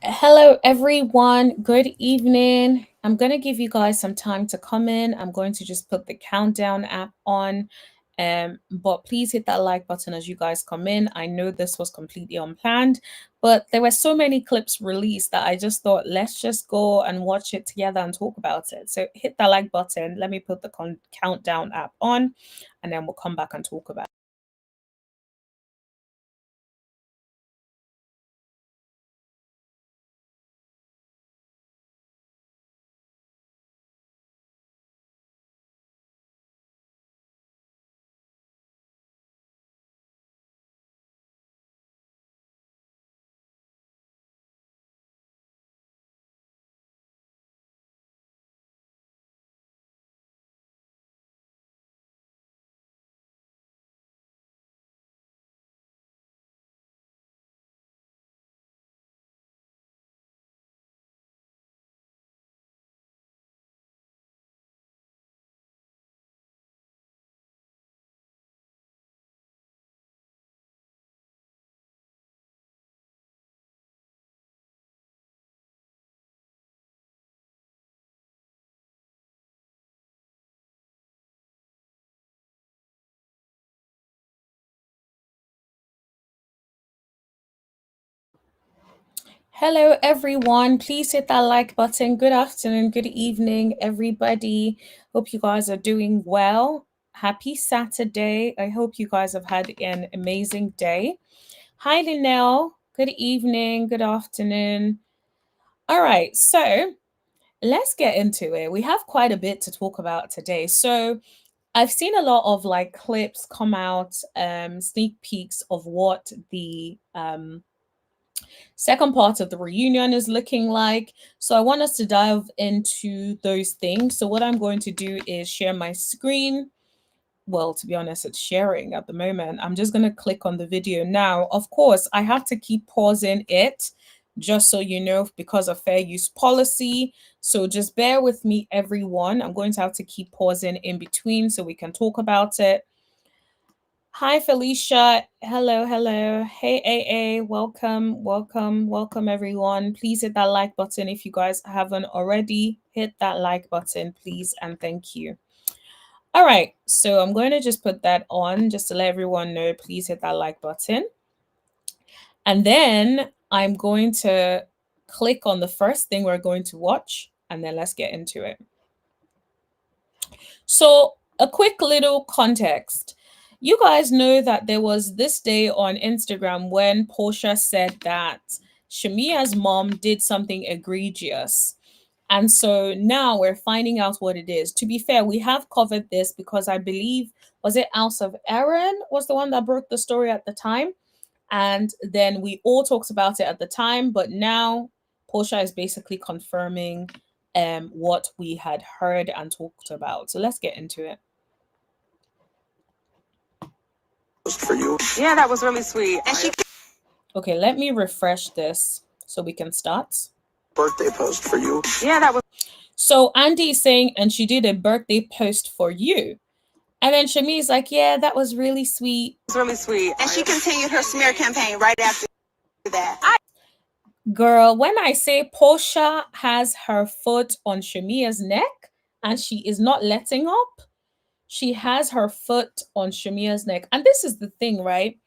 Hello, everyone. Good evening. I'm going to give you guys some time to come in. I'm going to just put the countdown app on. But please hit that like button as you guys come in. I know this was completely unplanned, but there were so many clips released that I just thought, let's just go and watch it together and talk about it. So hit that like button. Let me put the countdown app on, and then we'll come back and talk about it. Hello, everyone. Please hit that like button. Good afternoon, good evening, everybody. Hope you guys are doing well. Happy Saturday. I hope you guys have had an amazing day. Hi, Linnell. Good evening, good afternoon. All right, so let's get into it. We have quite a bit to talk about today. So, I've seen a lot of like clips come out, sneak peeks of what the second part of the reunion is looking like. So I want us to dive into those things. So what I'm going to do is share my screen. Well, to be honest, it's sharing at the moment. I'm just going to click on the video now. Of course, I have to keep pausing it just so you know because of fair use policy. So just bear with me, everyone. I'm going to have to keep pausing in between so we can talk about it. Hi, Felicia. Hello, hello. Hey, AA. Welcome, welcome, welcome, everyone. Please hit that like button if you guys haven't already. Hit that like button, please, and thank you. All right, so I'm going to just put that on just to let everyone know. Please hit that like button. And then I'm going to click on the first thing we're going to watch, and then let's get into it. So, a quick little context. You guys know that there was this day on Instagram when Porsha said that Shamea's mom did something egregious. And so now we're finding out what it is. To be fair, we have covered this because I believe, was it House of Aaron was the one that broke the story at the time? And then we all talked about it at the time, but now Porsha is basically confirming what we had heard and talked about. So let's get into it. For you. Yeah, that was really sweet. And she Okay, let me refresh this so we can start. birthday post for you. Yeah, that was So Andy is saying, and she did a birthday post for you. And then Shami is like, yeah, that was really sweet. really sweet. And she continued her smear campaign right after that. Girl, when I say Porsha has her foot on Shamia's neck and she is not letting up, she has her foot on Shamia's neck. And this is the thing, right?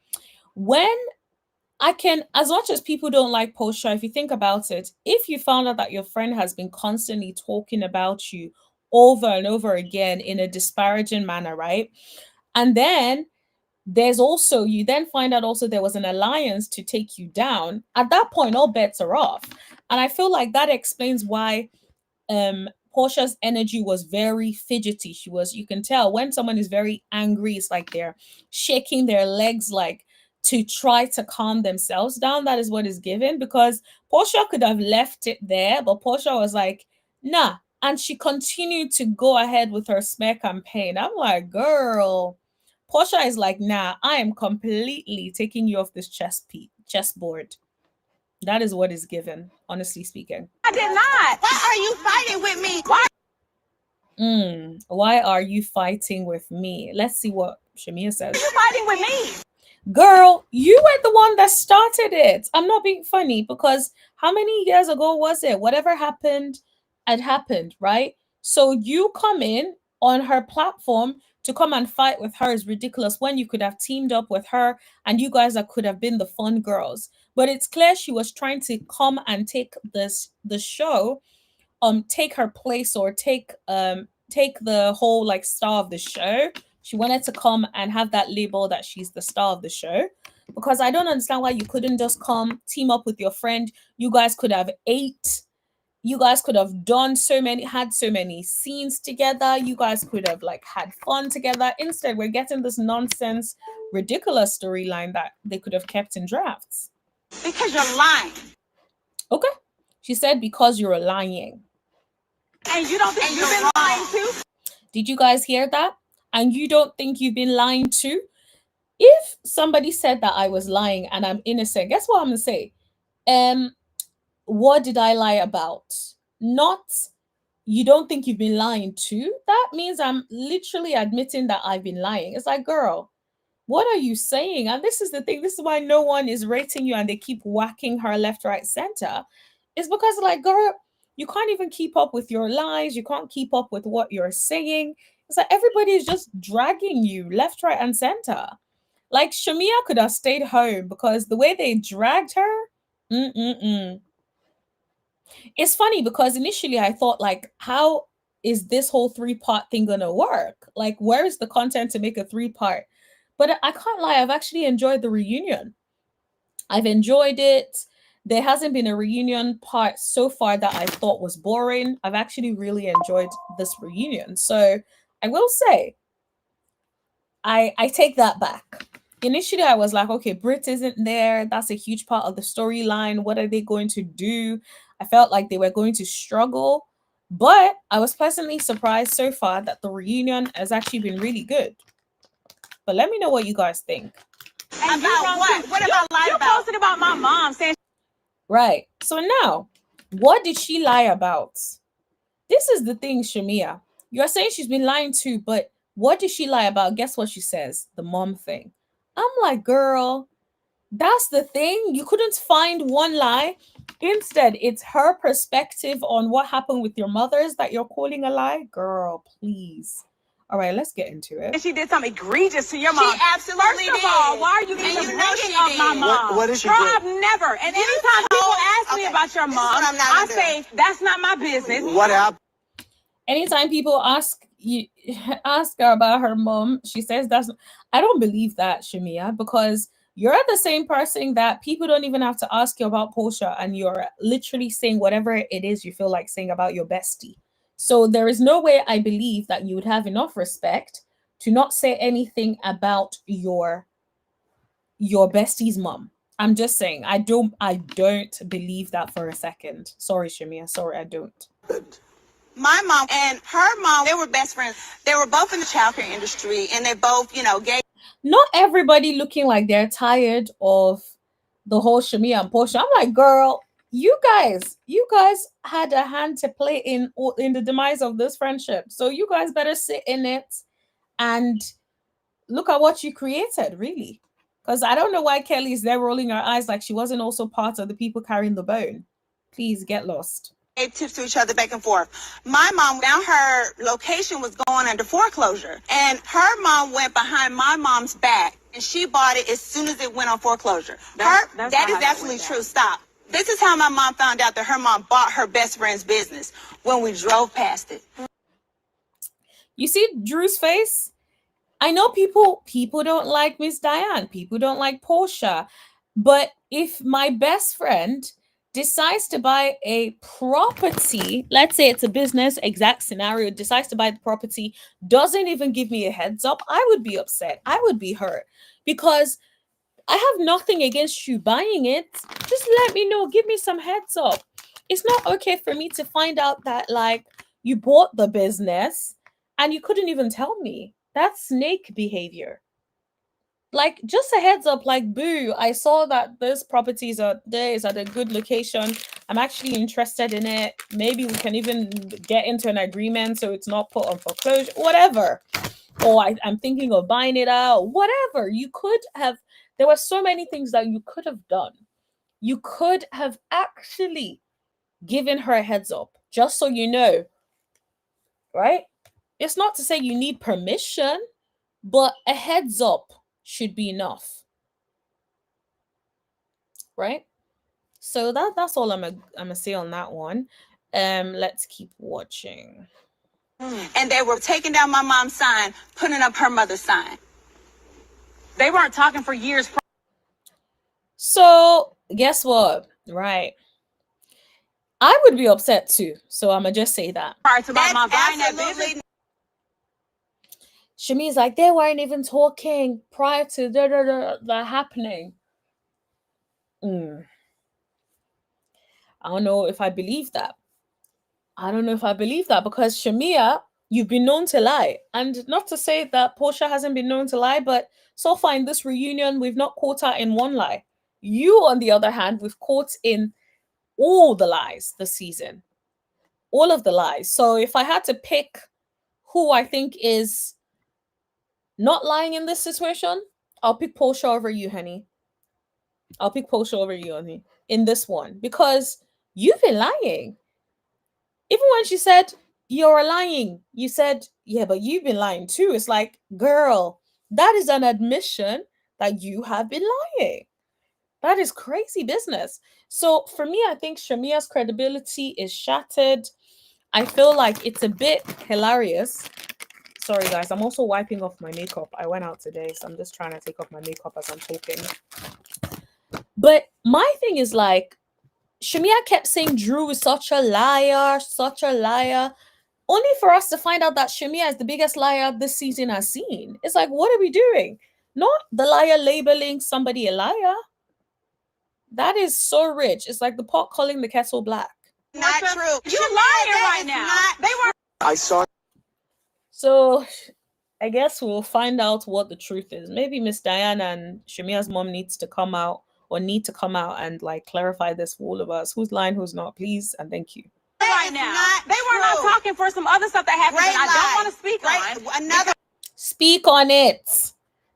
When I can, as much as people don't like Porsha, if you think about it, if you found out that your friend has been constantly talking about you over and over again in a disparaging manner, right? And then there's also, you then find out also there was an alliance to take you down. At that point, all bets are off. And I feel like that explains why Portia's energy was very fidgety. She was, you can tell when someone is very angry, it's like they're shaking their legs like to try to calm themselves down. That is what is given because Portia could have left it there, but Portia was like, nah. And she continued to go ahead with her smear campaign. I'm like, girl, Portia is like, nah, I am completely taking you off this chessboard. That is what is given, honestly speaking. I did not. Why are you fighting with me? Why? Why are you fighting with me? Let's see what Shamea says. Are you fighting with me? Girl, you were the one that started it. I'm not being funny because how many years ago was it? Whatever happened, had happened, right? So you come in on her platform to come and fight with her is ridiculous when you could have teamed up with her and you guys that could have been the fun girls. But it's clear she was trying to come and take the show, take her place or take the whole like star of the show. She wanted to come and have that label that she's the star of the show, because I don't understand why you couldn't just come team up with your friend. You guys could have ate, you guys could have done had so many scenes together, you guys could have like had fun together. Instead we're getting this nonsense ridiculous storyline that they could have kept in drafts. Because you're lying. Okay, she said because you're lying. And you don't think you've been lying too? Did you guys hear that? And you don't think you've been lying too? If somebody said that I was lying and I'm innocent, guess what I'm gonna say? What did I lie about? Not you don't think you've been lying too. That means I'm literally admitting that I've been lying. It's like, girl, what are you saying? And this is the thing. This is why no one is rating you and they keep whacking her left, right, center. It's because, like, girl, you can't even keep up with your lies. You can't keep up with what you're saying. It's like everybody is just dragging you left, right, and center. Like, Shamea could have stayed home because the way they dragged her, it's funny because initially I thought, like, how is this whole three-part thing gonna work? Like, where is the content to make a three-part? But I can't lie, I've actually enjoyed the reunion. I've enjoyed it. There hasn't been a reunion part so far that I thought was boring. I've actually really enjoyed this reunion. So I will say, I take that back. Initially, I was like, okay, Brit isn't there. That's a huge part of the storyline. What are they going to do? I felt like they were going to struggle. But I was pleasantly surprised so far that the reunion has actually been really good. But let me know what you guys think. And about what? What am I lying about? You posted about my mom saying. Right. So now, what did she lie about? This is the thing, Shamea. You're saying she's been lying too, but what did she lie about? Guess what she says? The mom thing. I'm like, girl, that's the thing. You couldn't find one lie. Instead, it's her perspective on what happened with your mothers that you're calling a lie. Girl, please. All right, let's get into it. And she did something egregious to your mom. She absolutely did. First of all, why are you even bringing up my mom? What did she Girl, do? I've never. And anytime people ask me about your mom, I say, that's not my business. What happened? Anytime people ask her about her mom, she says that's. I don't believe that, Shamea, because you're the same person that people don't even have to ask you about Porsha, and you're literally saying whatever it is you feel like saying about your bestie. So there is no way I believe that you would have enough respect to not say anything about your bestie's mom. I'm just saying, I don't believe that for a second. Sorry, Shamea. Sorry, I don't. My mom and her mom, they were best friends. They were both in the childcare industry, and they both, gay. Not everybody looking like they're tired of the whole Shamea and Porsha. I'm like, girl, you guys had a hand to play in the demise of this friendship. So you guys better sit in it and look at what you created, really. Because I don't know why Kelly's there rolling her eyes like she wasn't also part of the people carrying the bone. Please get lost. Gave tips to each other back and forth. My mom, now her location was going under foreclosure, and her mom went behind my mom's back, and she bought it as soon as it went on foreclosure. That is absolutely true. Stop. This is how my mom found out that her mom bought her best friend's business, when we drove past it. You see Drew's face? I know people don't like Miss Diane. People don't like Porsha. But if my best friend decides to buy a property, let's say it's a business exact scenario, decides to buy the property, doesn't even give me a heads up, I would be upset. I would be hurt because I have nothing against you buying it. Just let me know. Give me some heads up. It's not okay for me to find out that, like, you bought the business and you couldn't even tell me. That's snake behavior. Like, just a heads up, like, boo, I saw that this property is at a good location. I'm actually interested in it. Maybe we can even get into an agreement so it's not put on foreclosure, whatever. Or I'm thinking of buying it out, whatever. You could have, There were so many things that you could have done. You could have actually given her a heads up, just so you know, right? It's not to say you need permission, but a heads up should be enough, right? So that's all I'm gonna say on that one. Let's keep watching. And they were taking down my mom's sign, putting up her mother's sign. They weren't talking for years. So guess what? Right. I would be upset too. So I'm gonna just say that. Prior to my That's mom buying that absolutely business. Shami's like, they weren't even talking prior to that happening. I don't know if I believe that. Because Shamea, you've been known to lie. And not to say that Porsha hasn't been known to lie, but so far in this reunion, we've not caught her in one lie. You, on the other hand, we've caught in all the lies this season. All of the lies. So if I had to pick who I think is not lying in this situation, I'll pick Porsha over you, honey. In this one. Because you've been lying. Even when she said, you're lying, you said, yeah, but you've been lying too. It's like, girl, that is an admission that you have been lying. That is crazy business. So for me, I think Shamea's credibility is shattered. I feel like it's a bit hilarious. Sorry, guys. I'm also wiping off my makeup. I went out today, so I'm just trying to take off my makeup as I'm talking. But my thing is like, Shamea kept saying Drew is such a liar, only for us to find out that Shamea is the biggest liar this season has seen. It's like, what are we doing? Not the liar labeling somebody a liar. That is so rich. It's like the pot calling the kettle black. not true. You lying right now. They were. I saw. So I guess we'll find out what the truth is. Maybe Miss Diana and Shamea's mom need to come out and like clarify this for all of us. Who's lying, who's not, please, and thank you. Right now. They were not talking for some other stuff that happened Great that I lie. don't want to speak on. Another Speak on it.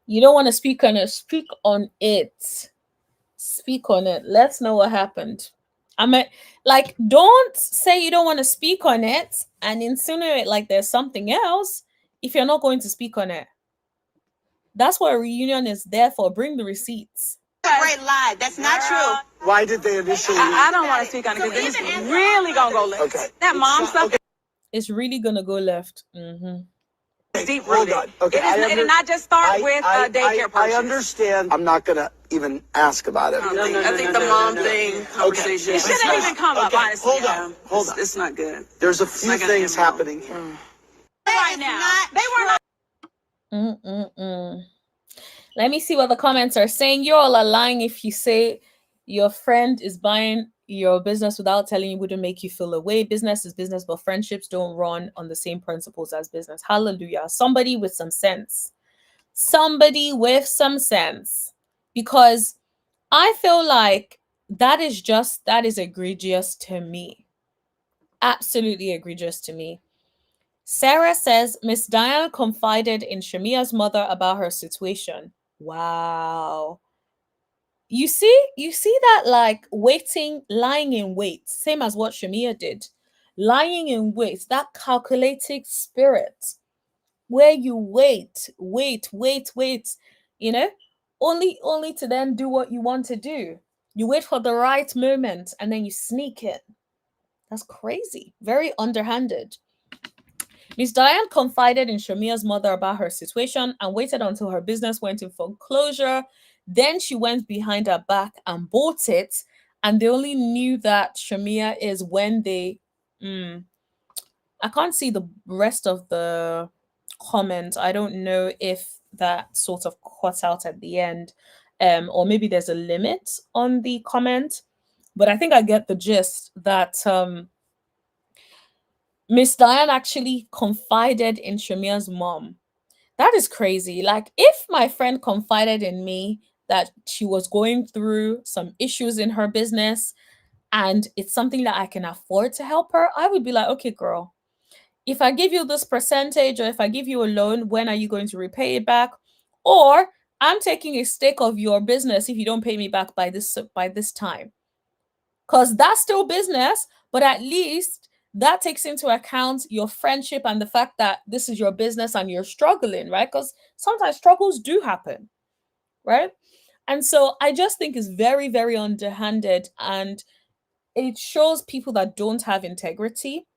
You don't want to speak on it. Speak on it. Speak on it. Let's know what happened. Like, don't say you don't want to speak on it and insinuate like there's something else if you're not going to speak on it. That's what a reunion is there for. Bring the receipts. great lie. That's not true. Why did they initially? I don't want to speak on it because it's really going to go left. Okay. That mom stuff It's really gonna go left. is deep Hold rooted. on. Okay, It did not just start with daycare purchase. I understand. I'm not gonna even ask about it. I think the mom thing conversation. It shouldn't even come up, honestly. Hold on. It's not good. There's a few not gonna things end well. happening here. Right now. They were not. Let me see what the comments are saying. You all are lying if you say your friend is buying your business without telling you wouldn't make you feel away. Business is business, but friendships don't run on the same principles as business. Hallelujah. Somebody with some sense. Because I feel like that is egregious to me. Absolutely egregious to me. Sarah says, Miss Diana confided in Shamea's mother about her situation. Wow. You see that, like, lying in wait, same as what Shamea did. Lying in wait, that calculating spirit where you wait, you know, only to then do what you want to do. You wait for the right moment and then you sneak it. That's crazy. Very underhanded. Miss Diane confided in Shamea's mother about her situation and waited until her business went in foreclosure. Then she went behind her back and bought it. And they only knew that Shamea is when they... I can't see the rest of the comment. I don't know if that sort of cut out at the end. Or maybe there's a limit on the comment. But I think I get the gist that... Miss Diane actually confided in Shamea's mom. That is crazy. Like, if my friend confided in me that she was going through some issues in her business and it's something that I can afford to help her, I would be like, okay, girl, if I give you this percentage or if I give you a loan, when are you going to repay it back? Or I'm taking a stake of your business if you don't pay me back by this time. Because that's still business, but at least that takes into account your friendship and the fact that this is your business and you're struggling, right? Because sometimes struggles do happen, right? And so I just think it's very, very underhanded, and it shows people that don't have integrity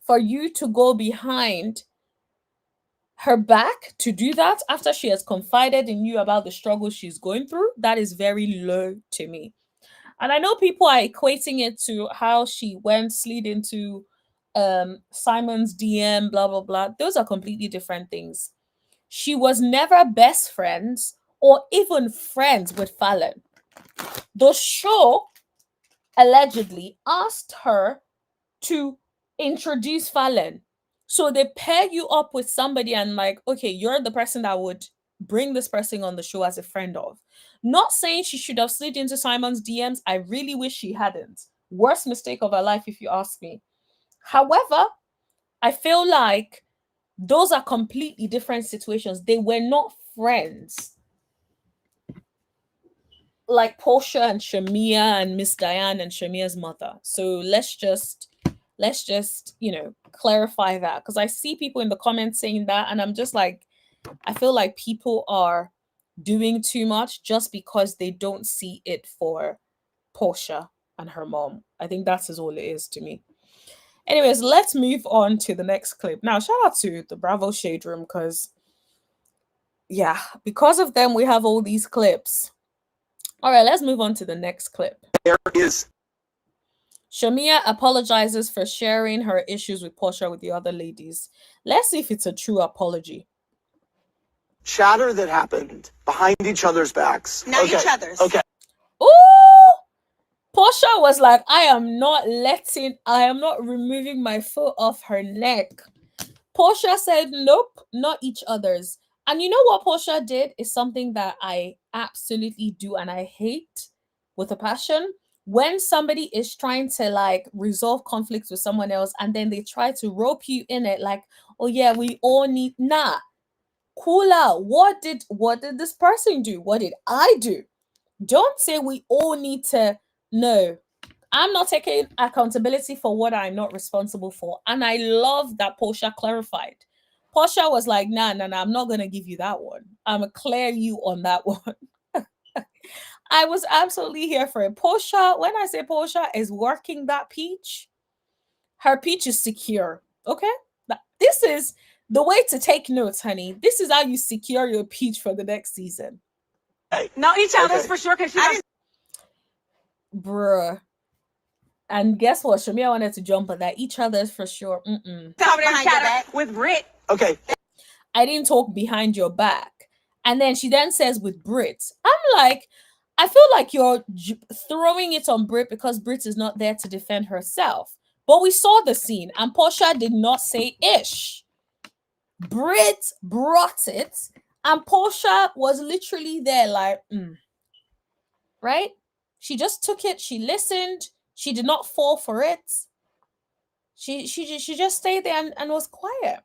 for you to go behind her back to do that after she has confided in you about the struggle she's going through. That is very low to me. And I know people are equating it to how she went slid into Simon's DM, blah blah blah. Those are completely different things. She was never best friends or even friends with Fallon. The show allegedly asked her to introduce Fallon. So they pair you up with somebody and like, okay, you're the person that would bring this person on the show as a friend of. Not saying she should have slid into Simon's DMs. I really wish she hadn't. Worst mistake of her life, if you ask me. However, I feel like those are completely different situations. They were not friends like Porsha and Shamea and Miss Diane and Shamea's mother. So let's just clarify that, because I see people in the comments saying that, and I'm just like, I feel like people are doing too much just because they don't see it for Porsha and her mom. I think that's all it is to me. Anyways, let's move on to the next clip. Now, shout out to the Bravo Shade Room, because yeah, because of them, we have all these clips. All right, let's move on to the next clip. There is Shamea apologizes for sharing her issues with Porsha with the other ladies. Let's see if it's a true apology. chatter that happened behind each other's backs. Not each other's. Okay. Ooh! Porsha was like, I am not removing my foot off her neck. Porsha said, nope, not each other's. And you know what Porsha did is something that I absolutely do and I hate with a passion. When somebody is trying to like resolve conflicts with someone else and then they try to rope you in it, like, oh yeah, we all need, nah, cool out. What did this person do? What did I do? Don't say we all need to. No, I'm not taking accountability for what I'm not responsible for. And I love that Porsha clarified. Porsha was like, nah, I'm not going to give you that one. I'm going to clear you on that one. I was absolutely here for it. Porsha, when I say Porsha is working that peach, her peach is secure. Okay? This is the way to take notes, honey. This is how you secure your peach for the next season. No, each other's for sure, because she Bruh. And guess what? Shamea wanted to jump on that. Each other's for sure. behind your back with Brit. Okay. I didn't talk behind your back. And then she then says with Brit. I'm like, I feel like you're throwing it on Brit because Brit is not there to defend herself. But we saw the scene and Porsha did not say ish. Brit brought it and Porsha was literally there like, right? She just took it. She listened. She did not fall for it. She just stayed there and was quiet.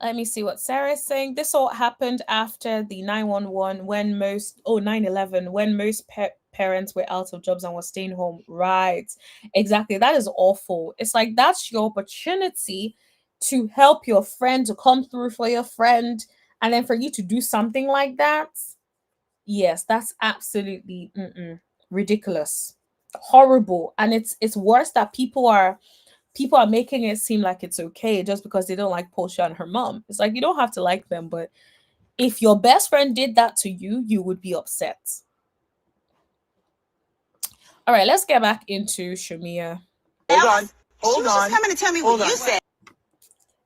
Let me see what Sarah is saying. This all happened after the 911 when 9/11 when most parents were out of jobs and were staying home. Right. Exactly. That is awful. It's like that's your opportunity to help your friend, to come through for your friend, and then for you to do something like that. Yes, that's absolutely ridiculous. Horrible. And it's worse that people are making it seem like it's okay just because they don't like Porsha and her mom. It's like you don't have to like them, but if your best friend did that to you, you would be upset. All right, let's get back into Shamea. Hold She was on. just coming to tell me what you said.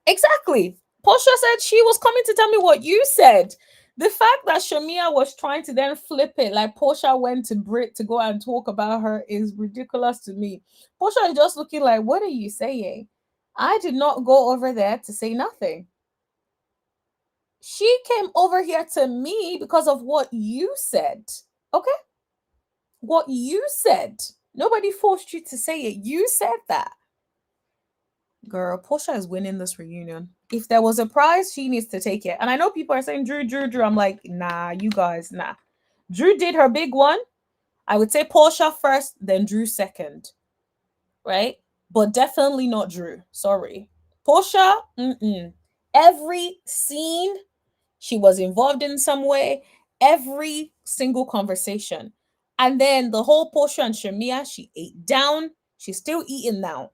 Exactly. Porsha said she was coming to tell me what you said. The fact that Shamea was trying to then flip it, like Porsha went to Brit to go and talk about her, is ridiculous to me. Porsha is just looking like, what are you saying? I did not go over there to say nothing. She came over here to me because of what you said. Okay? What you said. Nobody forced you to say it. You said that. Girl, Porsha is winning this reunion. If there was a prize, she needs to take it. And I know people are saying Drew, Drew, Drew. I'm like, nah, you guys, nah. Drew did her big one. I would say Porsha first, then Drew second, right? But definitely not Drew. Sorry. Porsha, every scene she was involved in some way, every single conversation. And then the whole Porsha and Shamea, she ate down. She's still eating now.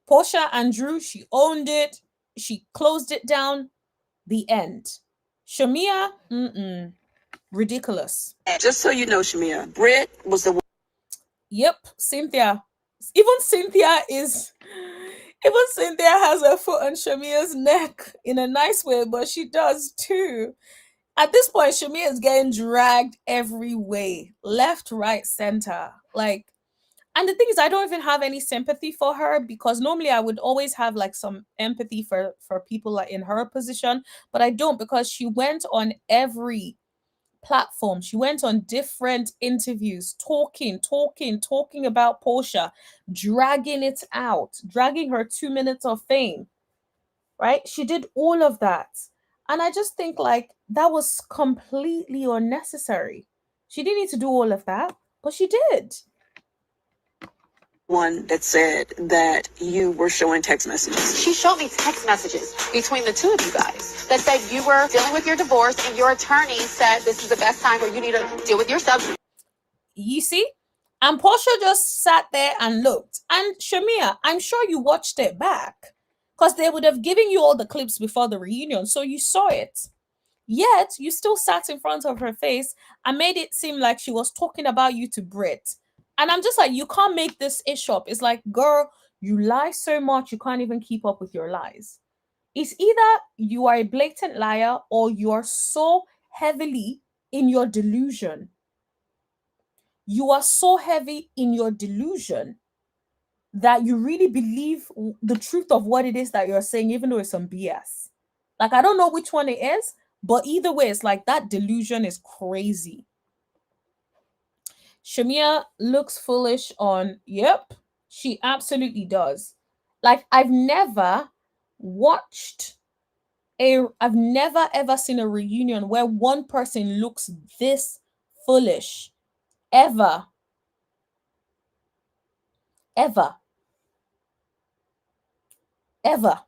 Porsha and Drew, she owned it. She closed it down. The end. Shamea, ridiculous. Just so you know, Shamea, Britt was the one. Yep, Cynthia. Even Cynthia has her foot on Shamea's neck in a nice way, but she does too. At this point, Shamea is getting dragged every way, left, right, center. Like, and the thing is, I don't even have any sympathy for her because normally I would always have like some empathy for people like in her position, but I don't because she went on every platform. She went on different interviews, talking about Porsha, dragging it out, dragging her 2 minutes of fame, right? She did all of that. And I just think like that was completely unnecessary. She didn't need to do all of that, but she did. One that said that you were showing text messages. She showed me text messages between the two of you guys that said you were dealing with your divorce and your attorney said this is the best time where you need to deal with yourself. You see? And Porsha just sat there and looked. And Shamea, I'm sure you watched it back because they would have given you all the clips before the reunion. So you saw it. Yet you still sat in front of her face and made it seem like she was talking about you to Brit. And I'm just like, you can't make this ish up. It's like, girl, you lie so much, you can't even keep up with your lies. It's either you are a blatant liar or you are so heavily in your delusion. You are so heavy in your delusion that you really believe the truth of what it is that you're saying, even though it's some BS. Like, I don't know which one it is, but either way, it's like that delusion is crazy. Shamea looks foolish on, yep, she absolutely does. Like, I've never ever seen a reunion where one person looks this foolish. Ever. Ever. Ever.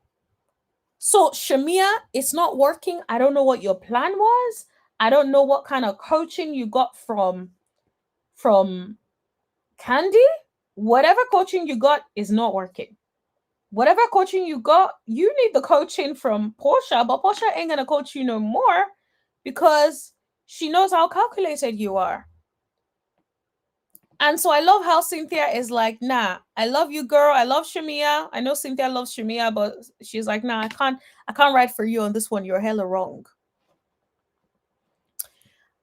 So, Shamea, it's not working. I don't know what your plan was. I don't know what kind of coaching you got from Candy. Whatever coaching you got is not working. Whatever coaching you got, you need the coaching from Porsha, but Porsha ain't gonna coach you no more because she knows how calculated you are. And so I love how Cynthia is like, nah, I love you, girl. I love Shamea. I know Cynthia loves Shamea, but she's like, nah, I can't write for you on this one. You're hella wrong.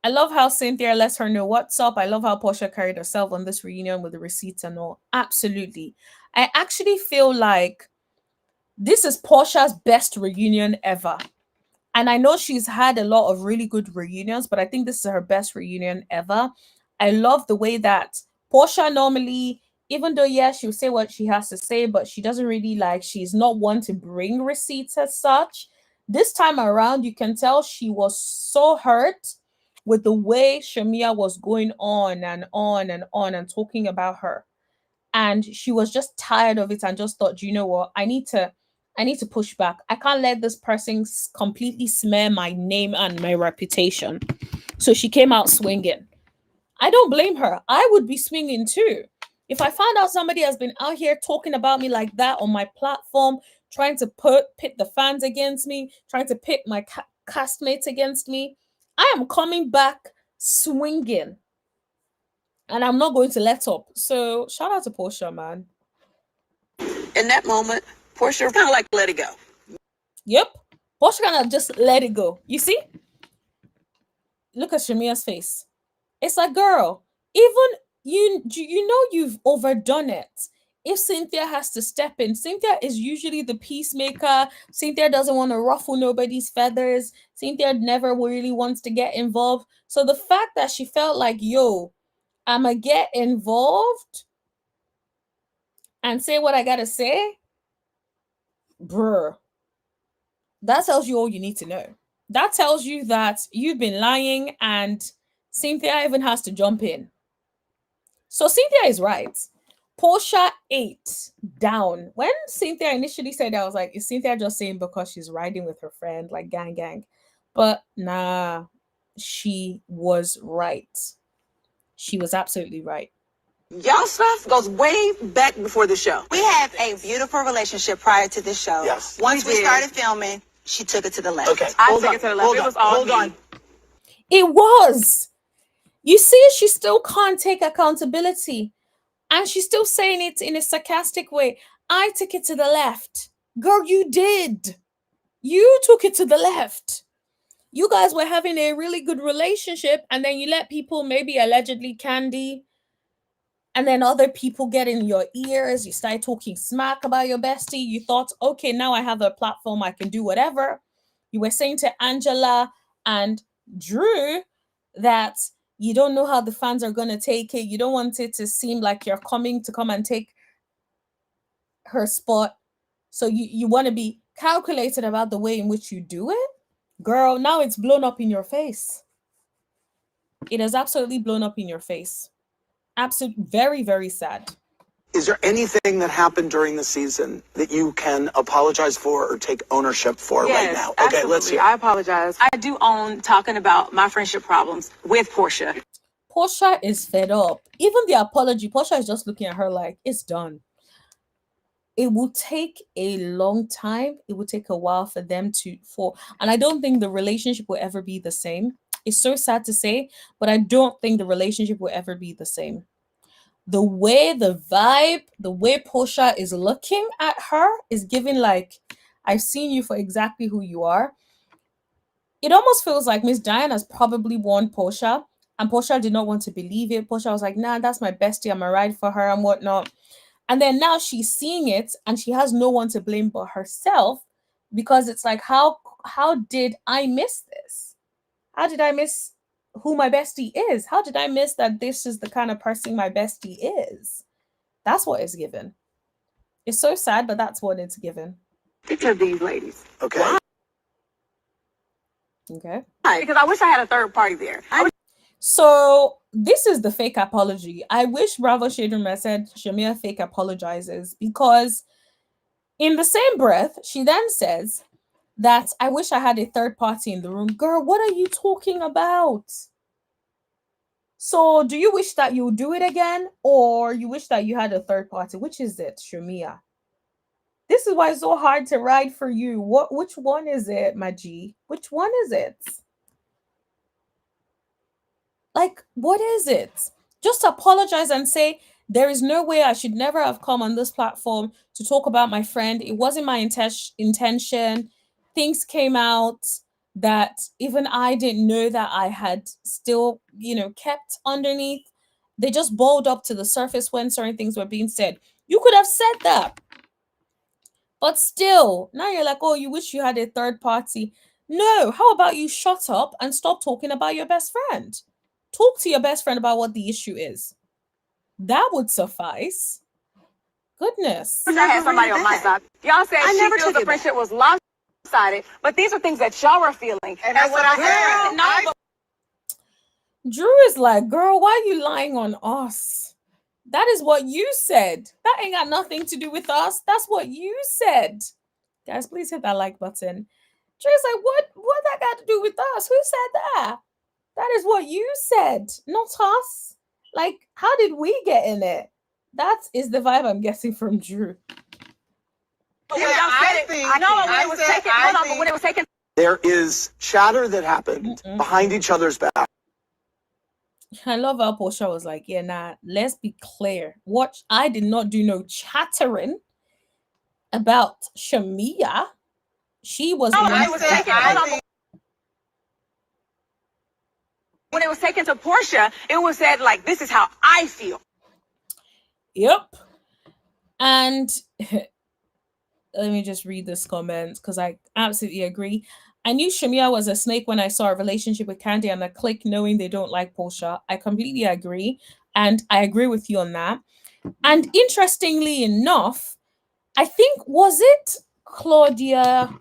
I love how Cynthia lets her know what's up. I love how Porsha carried herself on this reunion with the receipts and all. Absolutely. I actually feel like this is Porsha's best reunion ever. And I know she's had a lot of really good reunions, but I think this is her best reunion ever. I love the way that Porsha normally, even though, yeah, she'll say what she has to say, but she doesn't really she's not one to bring receipts as such. This time around, you can tell she was so hurt with the way Shamea was going on and on and on and talking about her. And she was just tired of it and just thought, you know what, I need to push back. I can't let this person completely smear my name and my reputation. So she came out swinging. I don't blame her. I would be swinging too. If I found out somebody has been out here talking about me like that on my platform, trying to pit the fans against me, trying to pit my castmates against me, I am coming back swinging. And I'm not going to let up. So shout out to Porsha, man. In that moment, Porsha kind of like let it go. Yep. Porsha kind of just let it go. You see? Look at Shamea's face. It's like, girl, even you know you've overdone it. If Cynthia has to step in, Cynthia is usually the peacemaker. Cynthia doesn't want to ruffle nobody's feathers. Cynthia never really wants to get involved. So the fact that she felt like, yo, I'ma get involved and say what I gotta say, bruh. That tells you all you need to know. That tells you that you've been lying, and Cynthia even has to jump in. So Cynthia is right. Porsha ate down. When Cynthia initially said that, I was like, is Cynthia just saying because she's riding with her friend, like gang? But nah, she was right. She was absolutely right. Y'all stuff goes way back before the show. We had a beautiful relationship prior to this show. Yes. Once We we did. started filming, she took it to the left. Okay. I hold took on, it to the left. hold It on, was all hold me. on. It was. You see, she still can't take accountability. And she's still saying it in a sarcastic way. I took it to the left. Girl, you did. You took it to the left. You guys were having a really good relationship, and then you let people, maybe allegedly Candy, and then other people get in your ears. You start talking smack about your bestie. You thought, okay, now I have a platform, I can do whatever. You were saying to Angela and Drew that you don't know how the fans are going to take it. You don't want it to seem like you're coming to come and take her spot. So you want to be calculated about the way in which you do it. Girl, now it's blown up in your face. It has absolutely blown up in your face. Absolutely, very, very sad. Is there anything that happened during the season that you can apologize for or take ownership for right now? Okay, absolutely. let's hear. I apologize. I do own talking about my friendship problems with Porsha. Porsha is fed up. Even the apology, Porsha is just looking at her like, it's done. It will take a long time. It will take a while for them and I don't think the relationship will ever be the same. It's so sad to say, but I don't think the relationship will ever be the same. The way, the vibe, the way Porsha is looking at her is giving like, I've seen you for exactly who you are. It almost feels like Miss Diana's probably warned Porsha, and Porsha did not want to believe it. Porsha was like, nah, that's my bestie. I'm a ride for her and whatnot. And then now she's seeing it, and she has no one to blame but herself, because it's like, how did I miss this? How did I miss who my bestie is? How did I miss that this is the kind of person my bestie is? That's what is given. It's so sad, but that's what it's given. To these ladies. Okay. Why? Okay. Because I wish I had a third party there. So this is the fake apology. I wish Bravo Shadrum said Shamea fake apologizes, because in the same breath, she then says that I wish I had a third party in the room. Girl, what are you talking about? So do you wish that you would do it again, or you wish that you had a third party? Which is it, Shamea? This is why it's so hard to ride for you. Which one is it, my G? Which one is it? Like, what is it? Just apologize and say, there is no way, I should never have come on this platform to talk about my friend. It wasn't my intention. Things came out that even I didn't know that I had still, kept underneath. They just balled up to the surface when certain things were being said. You could have said that. But still, now you're like, oh, you wish you had a third party. No, how about you shut up and stop talking about your best friend? Talk to your best friend about what the issue is. That would suffice. Goodness. I had somebody on my side. Y'all said she never feels took the it friendship was lopsided, but these are things that y'all were feeling. And that's what I said. No, but Drew is like, girl, why are you lying on us? That is what you said. That ain't got nothing to do with us. That's what you said. Guys, please hit that like button. Drew's like, what that got to do with us? Who said that? That is what you said, not us. Like, how did we get in it? That is the vibe I'm getting from Drew. when y'all said it, I know when it was taken. Hold on, but when it was taken. There is chatter that happened behind each other's back. I love how Porsha was like, yeah, nah, let's be clear. I did not do no chattering about Shamea. She was the When one. it was taken, hold on, but when it was taken to Porsha, it was said like, "This is how I feel." Yep. And let me just read this comment, because I absolutely agree. I knew Shamea was a snake when I saw a relationship with Candy and a clique knowing they don't like Porsha. I completely agree. And I agree with you on that. And interestingly enough, I think, was it Claudia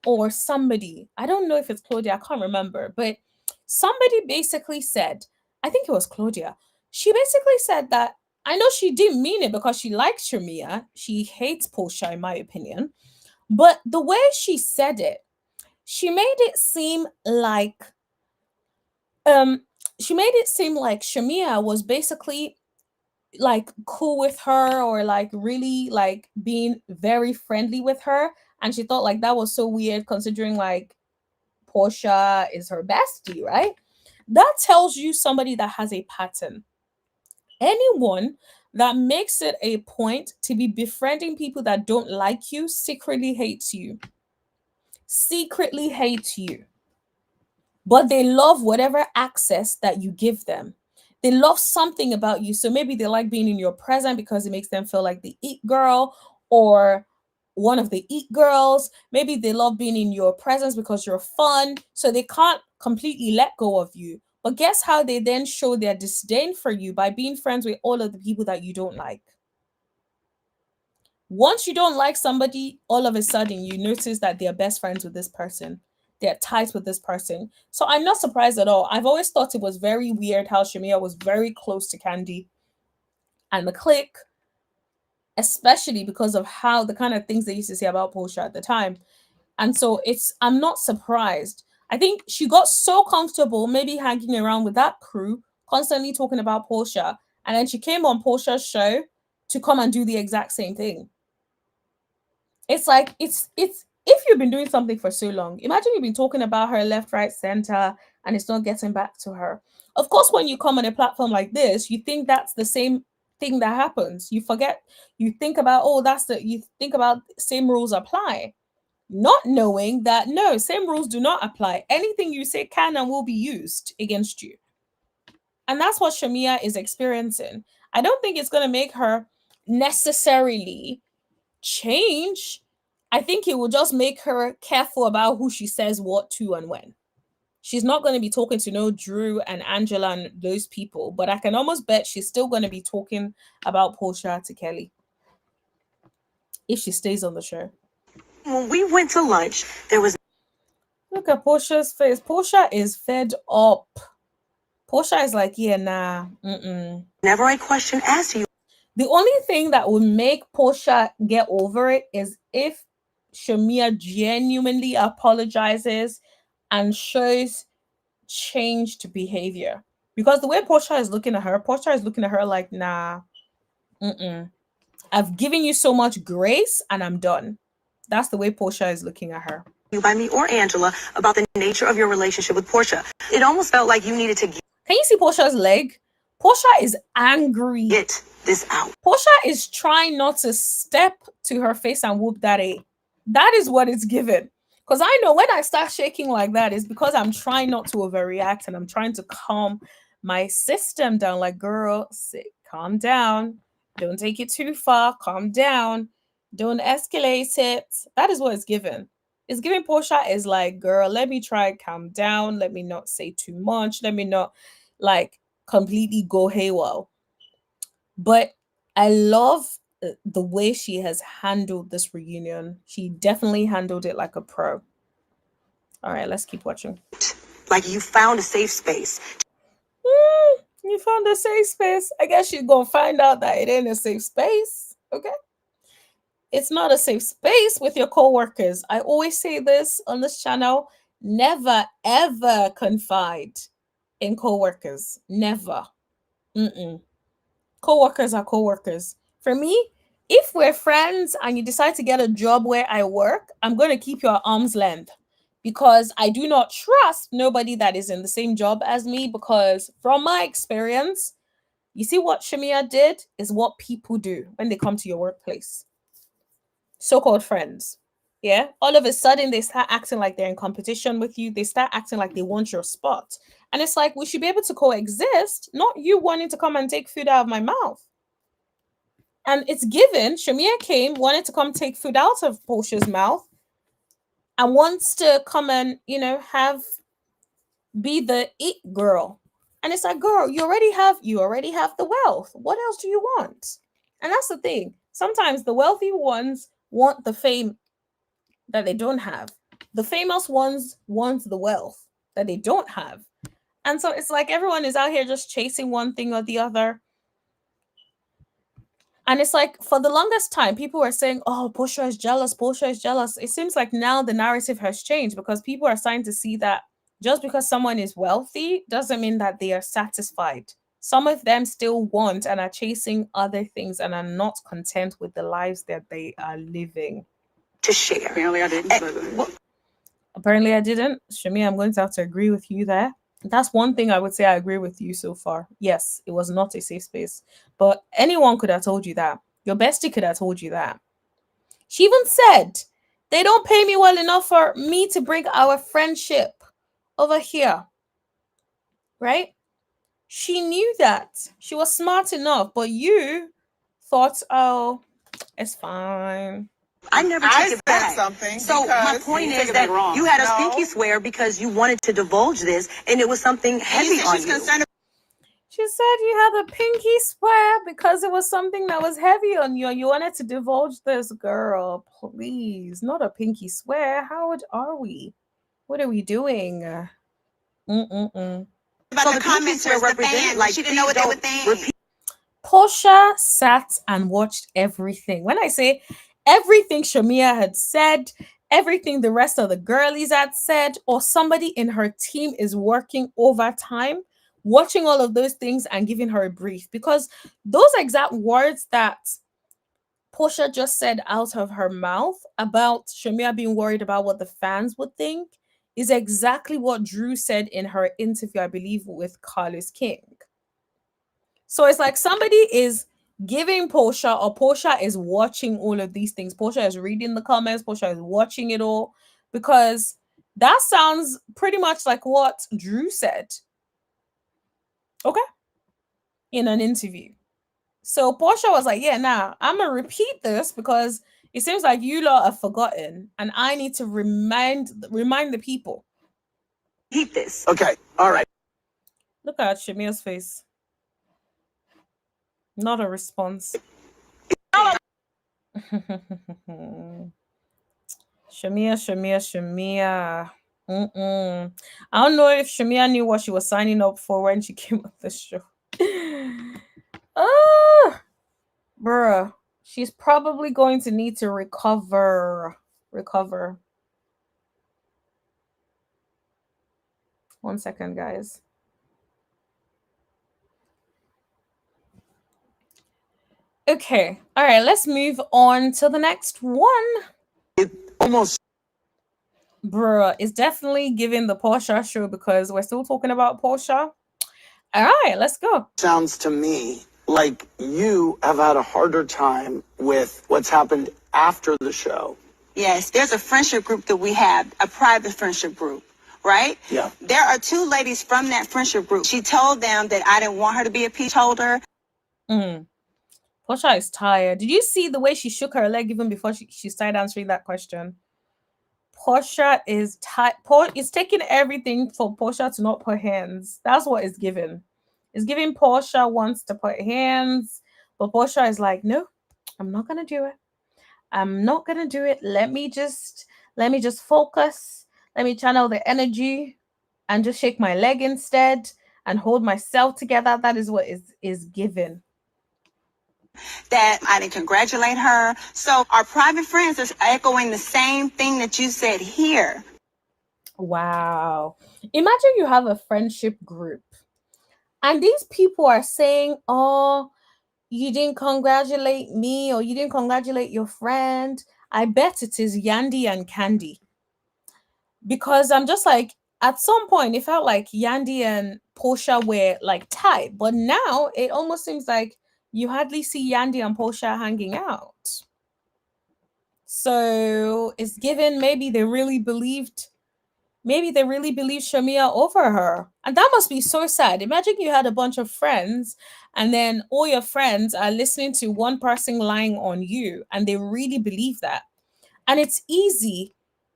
or somebody, I don't know if it's Claudia, I can't remember, but somebody basically said, I think it was Claudia. She basically said that I know she didn't mean it because she likes Shamea. She hates Porsha, in my opinion. But the way she said it, she made it seem like um Shamea was basically like cool with her, or like really like being very friendly with her, and she thought like that was so weird considering like Porsha is her bestie, right? That tells you somebody that has a pattern. Anyone that makes it a point to be befriending people that don't like you secretly hates you. Secretly hates you. But they love whatever access that you give them. They love something about you. So maybe they like being in your presence because it makes them feel like the it girl or one of the it girls. Maybe they love being in your presence because you're fun. So they can't completely let go of you. But guess how they then show their disdain for you? By being friends with all of the people that you don't like. Once you don't like somebody, all of a sudden you notice that they're best friends with this person. They're tight with this person. So I'm not surprised at all. I've always thought it was very weird how Shamea was very close to Candy and the clique, especially because of how the kind of things they used to say about Porsha at the time. And so I'm not surprised. I think she got so comfortable maybe hanging around with that crew, constantly talking about Porsha. And then she came on Porsha's show to come and do the exact same thing. It's like it's if you've been doing something for so long, imagine you've been talking about her left, right, center, and it's not getting back to her. Of course, when you come on a platform like this, you think that's the same thing that happens. You forget, you think about, oh, you think about same rules apply, not knowing that no, same rules do not apply. Anything you say can and will be used against you. And that's what Shamea is experiencing. I don't think it's going to make her necessarily change. I think it will just make her careful about who she says what to and when. She's not going to be talking to no Drew and Angela and those people, but I can almost bet she's still going to be talking about Porsha to Kelly if she stays on the show. When we went to lunch, there was Look at Porsha's face. Porsha is fed up. Porsha is like, yeah, nah, never a question asked to you. The only thing that would make Porsha get over it is if Shamea genuinely apologizes and shows changed behavior. Because the way Porsha is looking at her like, nah, I've given you so much grace and I'm done. That's the way Porsha is looking at her. By me or Angela about the nature of your relationship with Porsha. It almost felt like you needed to Can you see Porsha's leg? Porsha is angry. get this out. Porsha is trying not to step to her face and whoop that A. That is what it's given. Because I know when I start shaking like that, it's because I'm trying not to overreact and I'm trying to calm my system down. Like, girl, calm down. Don't take it too far. Calm down. Don't escalate it. That is what it's given. It's giving Porsha is like, girl, let me try calm down. Let me not say too much. Let me not like completely go haywire. But I love the way she has handled this reunion. She definitely handled it like a pro. All right, let's keep watching. Like you found a safe space. You found a safe space. I guess she's going to find out that it ain't a safe space. Okay. It's not a safe space with your co-workers. I always say this on this channel. Never, ever confide in co-workers. Never. Co-workers are co-workers. For me, if we're friends and you decide to get a job where I work, I'm going to keep you at arm's length because I do not trust nobody that is in the same job as me, because from my experience, you see what Shamea did is what people do when they come to your workplace. So-called friends. Yeah. All of a sudden, they start acting like they're in competition with you. They start acting like they want your spot. And it's like, we should be able to coexist, not you wanting to come and take food out of my mouth. And it's given. Shamea came, wanted to come take food out of Porsha's mouth and wants to come and, be the it girl. And it's like, girl, you already have the wealth. What else do you want? And that's the thing. Sometimes the wealthy ones want the fame that they don't have. The famous ones want the wealth that they don't have. And so it's like everyone is out here just chasing one thing or the other. And it's like for the longest time, people were saying, oh, Porsha is jealous, Porsha is jealous. It seems like now the narrative has changed because people are starting to see that just because someone is wealthy doesn't mean that they are satisfied. Some of them still want and are chasing other things and are not content with the lives that they are living. To share. Apparently I didn't. Apparently I didn't. Shamea, I'm going to have to agree with you there. That's one thing I would say I agree with you so far. Yes, it was not a safe space. But anyone could have told you that. Your bestie could have told you that. She even said, they don't pay me well enough for me to bring our friendship over here. Right? She knew that. She was smart enough. But you thought, oh, it's fine. I never took it back. Something. So my point is that you had a stinky swear because you wanted to divulge this, and it was something heavy on you. She said you had a pinky swear because it was something that was heavy on you. You wanted to divulge this, girl. Please, not a pinky swear. How old are we? What are we doing? But the comments were represented like she didn't know what they were thinking. Porsha sat and watched everything. When I say everything Shamea had said, everything the rest of the girlies had said, or somebody in her team is working overtime, watching all of those things and giving her a brief. Because those exact words that Porsha just said out of her mouth about Shamea being worried about what the fans would think is exactly what Drew said in her interview, I believe, with Carlos King. So it's like somebody is giving Porsha, or Porsha is watching all of these things. Porsha is reading the comments, Porsha is watching it all, because that sounds pretty much like what Drew said. Okay? In an interview. So Porsha was like, yeah, nah, I'm going to repeat this because it seems like you lot have forgotten and I need to remind the people. Keep this. Okay. All right. Look at Shamea's face. Not a response. Shamea. I don't know if Shamea knew what she was signing up for when she came on the show. Bruh. She's probably going to need to recover. 1 second, guys. Okay. All right. Let's move on to the next one. It almost. Bruh, it's definitely giving the Porsha show because we're still talking about Porsha. All right. Let's go. Sounds to me like you have had a harder time with what's happened after the show. Yes, there's a friendship group that we have, a private friendship group, right? Yeah. There are two ladies from that friendship group. She told them that I didn't want her to be a peach holder. Porsha is tired. Did you see the way she shook her leg even before she started answering that question? Porsha is tired. It's taking everything for Porsha to not put hands. That's what it's giving. It's giving Porsha wants to put hands, but Porsha is like, no, I'm not gonna do it. I'm not gonna do it. Let me just focus. Let me channel the energy and just shake my leg instead and hold myself together. That is what is given. That I didn't congratulate her. So our private friends are echoing the same thing that you said here. Wow. Imagine you have a friendship group and these people are saying, oh, you didn't congratulate me or you didn't congratulate your friend. I bet it is Yandy and Candy. Because I'm just like, at some point, it felt like Yandy and Porsha were like tight. But now it almost seems like you hardly see Yandy and Porsha hanging out. So it's given maybe they really believed Shamea over her. And that must be so sad. Imagine you had a bunch of friends and then all your friends are listening to one person lying on you and they really believe that. And it's easy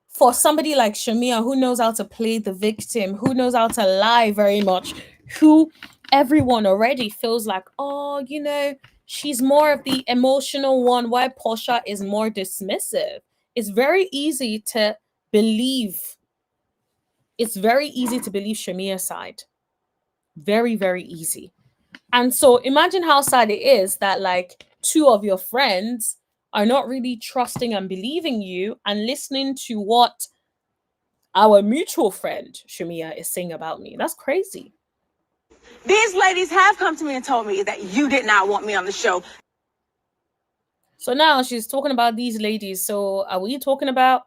for somebody like Shamea who knows how to play the victim, who knows how to lie very much, who everyone already feels like, oh, she's more of the emotional one, while Porsha is more dismissive. It's very easy to believe, it's very easy to believe Shamea's side. Very, very easy. And so imagine how sad it is that like two of your friends are not really trusting and believing you and listening to what our mutual friend Shamea is saying about me. That's crazy. These ladies have come to me and told me that you did not want me on the show. So now she's talking about these ladies. So are we talking about?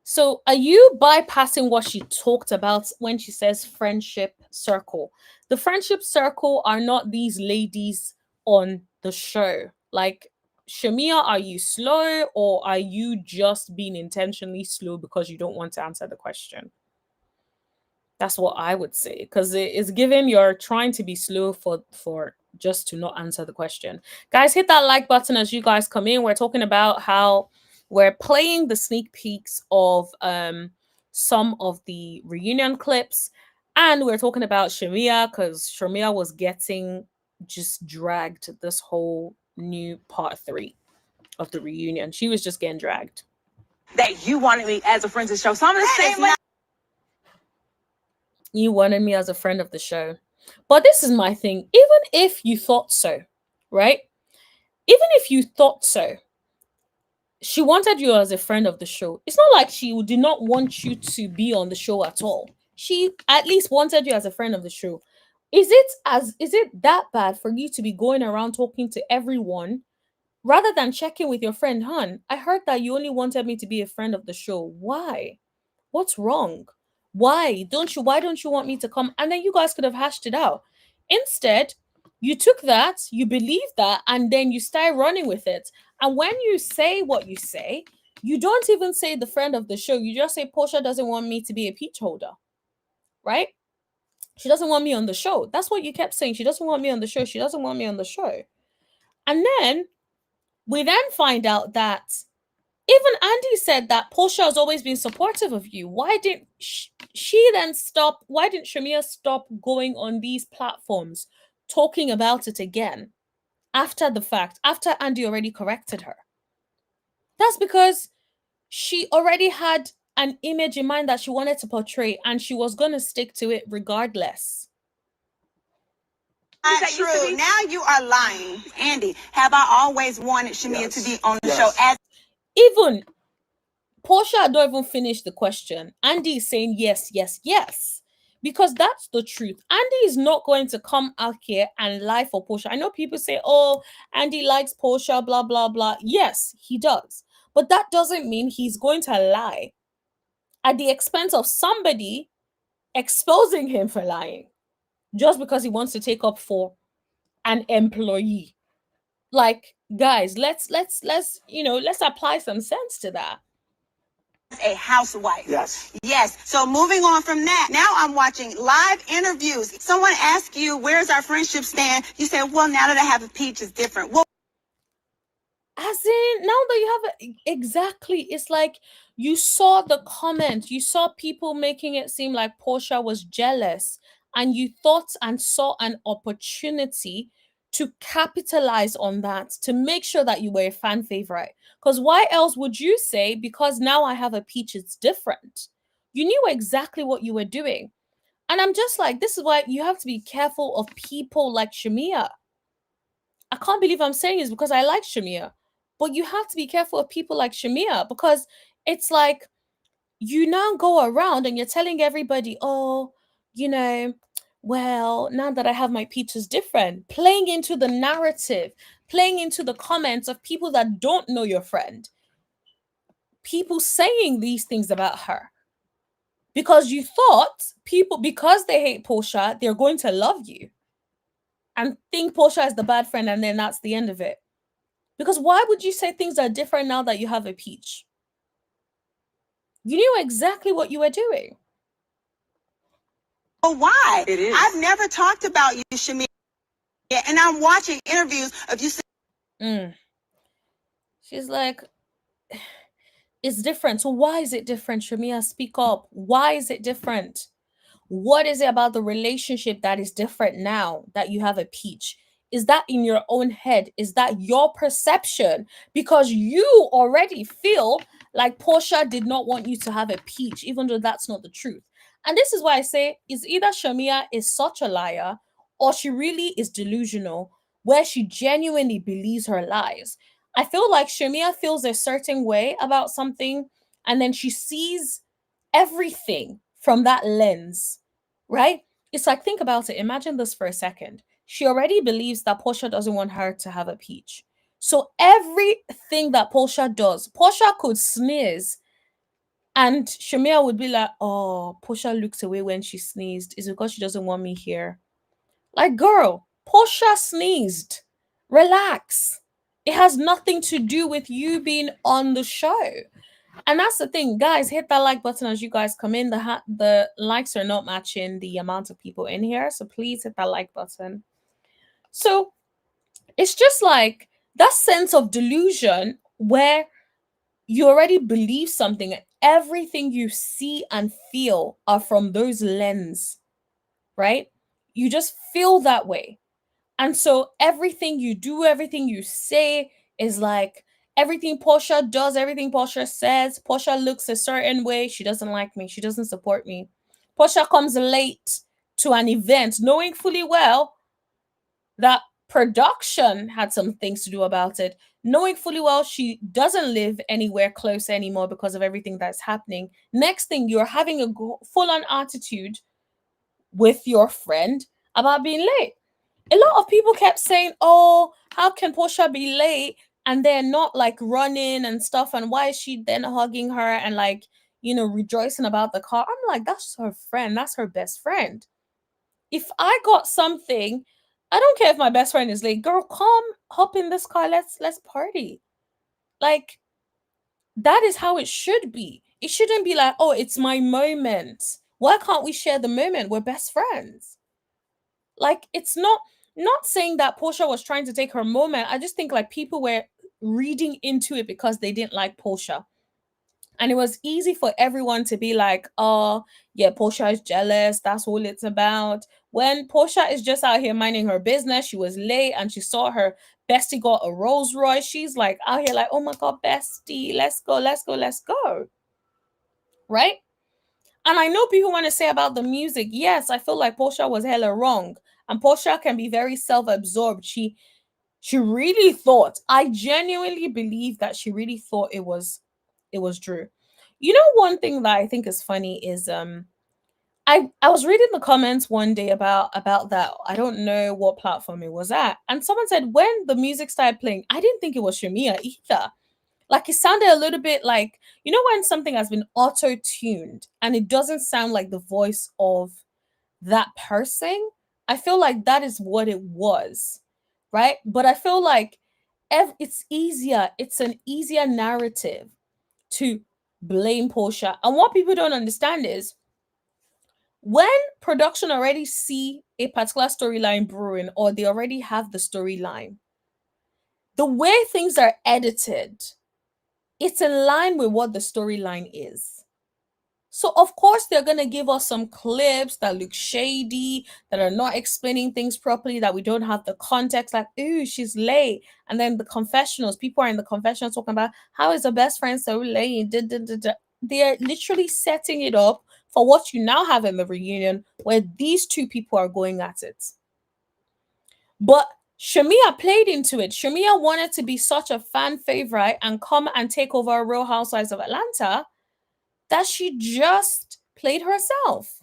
So are you bypassing what she talked about when she says friendship circle? The friendship circle are not these ladies on the show. Like, Shamea, are you slow or are you just being intentionally slow because you don't want to answer the question? That's what I would say, because it is given you're trying to be slow for just to not answer the question. Guys, hit that like button as you guys come in. We're talking about how we're playing the sneak peeks of some of the reunion clips, and we're talking about Shamea because Shamea was getting just dragged this whole new part 3 of the reunion. She was just getting dragged. That you wanted me as a friend to the show. Some of the same ladies. You wanted me as a friend of the show. But this is my thing. Even if you thought so, right? Even if you thought so, she wanted you as a friend of the show. It's not like she did not want you to be on the show at all. She at least wanted you as a friend of the show. Is it that bad for you to be going around talking to everyone rather than checking with your friend? Hun, I heard that you only wanted me to be a friend of the show. Why? What's wrong? Why don't you want me to come? And then you guys could have hashed it out. Instead, you took that, you believed that, and then you start running with it. And when you say what you say, you don't even say the friend of the show. You just say Porsha doesn't want me to be a peach holder. Right? She doesn't want me on the show. That's what you kept saying. She doesn't want me on the show. She doesn't want me on the show. And then we then find out that even Andy said that Porsha has always been supportive of you. Why didn't she then stop? Why didn't Shamea stop going on these platforms talking about it again after the fact, after Andy already corrected her? That's because she already had an image in mind that she wanted to portray and she was going to stick to it regardless. Not true. Now you are lying. Andy, have I always wanted Shamea to be on the show as even Porsha don't even finish the question. Andy is saying yes, yes, yes. Because that's the truth. Andy is not going to come out here and lie for Porsha. I know people say, oh, Andy likes Porsha, blah, blah, blah. Yes, he does. But that doesn't mean he's going to lie at the expense of somebody exposing him for lying just because he wants to take up for an employee. Like, guys, let's apply some sense to that. a housewife? Yes. Yes. So moving on from that, now I'm watching live interviews. Someone asked you, where's our friendship stand? You said, well, now that I have a peach, it's different. Well, as in, now that you have exactly, it's like you saw the comment, you saw people making it seem like Porsha was jealous, and you thought and saw an opportunity to capitalize on that to make sure that you were a fan favorite. Because why else would you say, because now I have a peach, it's different? You knew exactly what you were doing. And I'm just like, this is why you have to be careful of people like Shamea. I can't believe I'm saying this because I like Shamea. But you have to be careful of people like Shamea, because it's like you now go around and you're telling everybody, oh, well, now that I have my peach is different. Playing into the narrative, playing into the comments of people that don't know your friend. People saying these things about her. Because you thought people, because they hate Porsha, they're going to love you. And think Porsha is the bad friend, and then that's the end of it. Because why would you say things are different now that you have a peach? You knew exactly what you were doing. why? It is. I've never talked about you, Shamea, and I'm watching interviews of you saying, She's like, it's different. So why is it different, Shamea? Speak up. Why is it different? What is it about the relationship that is different now that you have a peach? Is that in your own head? Is that your perception? Because you already feel Like Porsha did not want you to have a peach, even though that's not the truth. And this is why I say is either Shamea is such a liar or she really is delusional, where she genuinely believes her lies. I feel like Shamea feels a certain way about something and then she sees everything from that lens, right? It's like, think about it. Imagine this for a second. She already believes that Porsha doesn't want her to have a peach. So everything that Porsha does, Porsha could sneeze and Shamea would be like, oh, Porsha looks away when she sneezed. It's because she doesn't want me here. Like, girl, Porsha sneezed. Relax. It has nothing to do with you being on the show. And that's the thing, guys. Hit that like button as you guys come in. The likes are not matching the amount of people in here, so please hit that like button. So it's just like that sense of delusion where you already believe something. Everything you see and feel are from those lens, right? You just feel that way. And so everything you do, everything you say is like everything Porsha does, everything Porsha says. Porsha looks a certain way. She doesn't like me. She doesn't support me. Porsha comes late to an event knowing fully well that production had some things to do about it, knowing fully well she doesn't live anywhere close anymore because of everything that's happening. Next thing, you're having a full-on attitude with your friend about being late. A lot of people kept saying, oh, how can Porsha be late and they're not like running and stuff, and why is she then hugging her and like, you know, rejoicing about the car? I'm like, that's her friend, that's her best friend. If I got something, I don't care if my best friend is late. Girl, come hop in this car. Let's party. Like, that is how it should be. It shouldn't be like, oh, it's my moment. Why can't we share the moment? We're best friends. Like, it's not saying that Porsha was trying to take her moment. I just think like people were reading into it because they didn't like Porsha. And it was easy for everyone to be like, oh, yeah, Porsha is jealous. That's all it's about. When Porsha is just out here minding her business, she was late and she saw her bestie got a Rolls Royce. She's like out here like, oh my God, bestie, let's go, let's go, let's go. Right? And I know people want to say about the music. Yes, I feel like Porsha was hella wrong. And Porsha can be very self-absorbed. She really thought, I genuinely believe that she really thought it was Drew. You know, one thing that I think is funny is I was reading the comments one day about that. I don't know what platform it was at. And someone said when the music started playing, I didn't think it was Shamea either. Like it sounded a little bit like, you know, when something has been auto-tuned and it doesn't sound like the voice of that person. I feel like that is what it was, right? But I feel like it's easier. It's an easier narrative to blame Porsha. And what people don't understand is when production already see a particular storyline brewing or they already have the storyline, the way things are edited, it's in line with what the storyline is. So of course they're gonna give us some clips that look shady, that are not explaining things properly, that we don't have the context. Like, ooh, she's late, and then the confessionals. People are in the confessionals talking about how is her best friend so late. They're literally setting it up for what you now have in the reunion, where these two people are going at it. But Shamea played into it. Shamea wanted to be such a fan favorite and come and take over Real Housewives of Atlanta that she just played herself.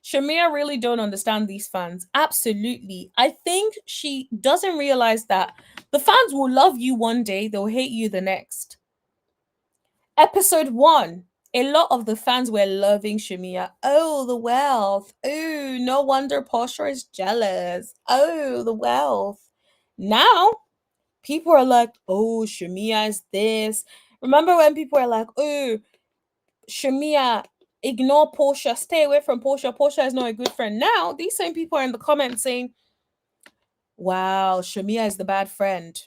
Shamea really don't understand these fans. Absolutely. I think she doesn't realize that the fans will love you one day, they'll hate you the next. Episode 1. A lot of the fans were loving Shamea. Oh, the wealth. Oh, no wonder Porsha is jealous. Oh, the wealth. Now, people are like, oh, Shamea is this. Remember when people were like, oh, Shamea, ignore Porsha, stay away from Porsha. Porsha is not a good friend. Now, these same people are in the comments saying, wow, Shamea is the bad friend.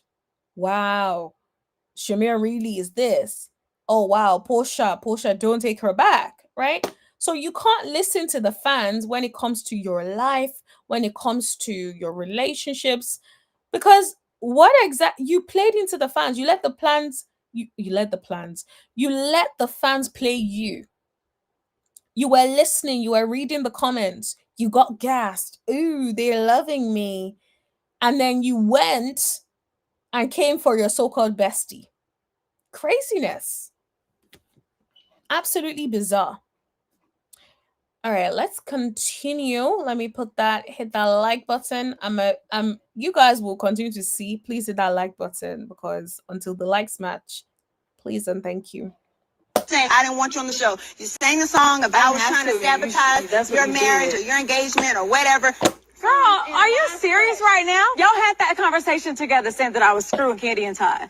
Wow, Shamea really is this. Oh, wow, Porsha, don't take her back, right? So you can't listen to the fans when it comes to your life, when it comes to your relationships, because what exactly you played into the fans, you let the plans You led the plans. You let the fans play you. You were listening, you were reading the comments, you got gassed. Ooh, they're loving me. And then you went and came for your so-called bestie. Craziness. Absolutely bizarre. All right, let's continue. Let me hit that like button. You guys will continue to see. Please hit that like button because until the likes match, please and thank you. Saying I didn't want you on the show. You sang the song about I was trying to sabotage your marriage or your engagement or whatever. Girl, are you serious right now? Y'all had that conversation together saying that I was screwing Candy and Ty.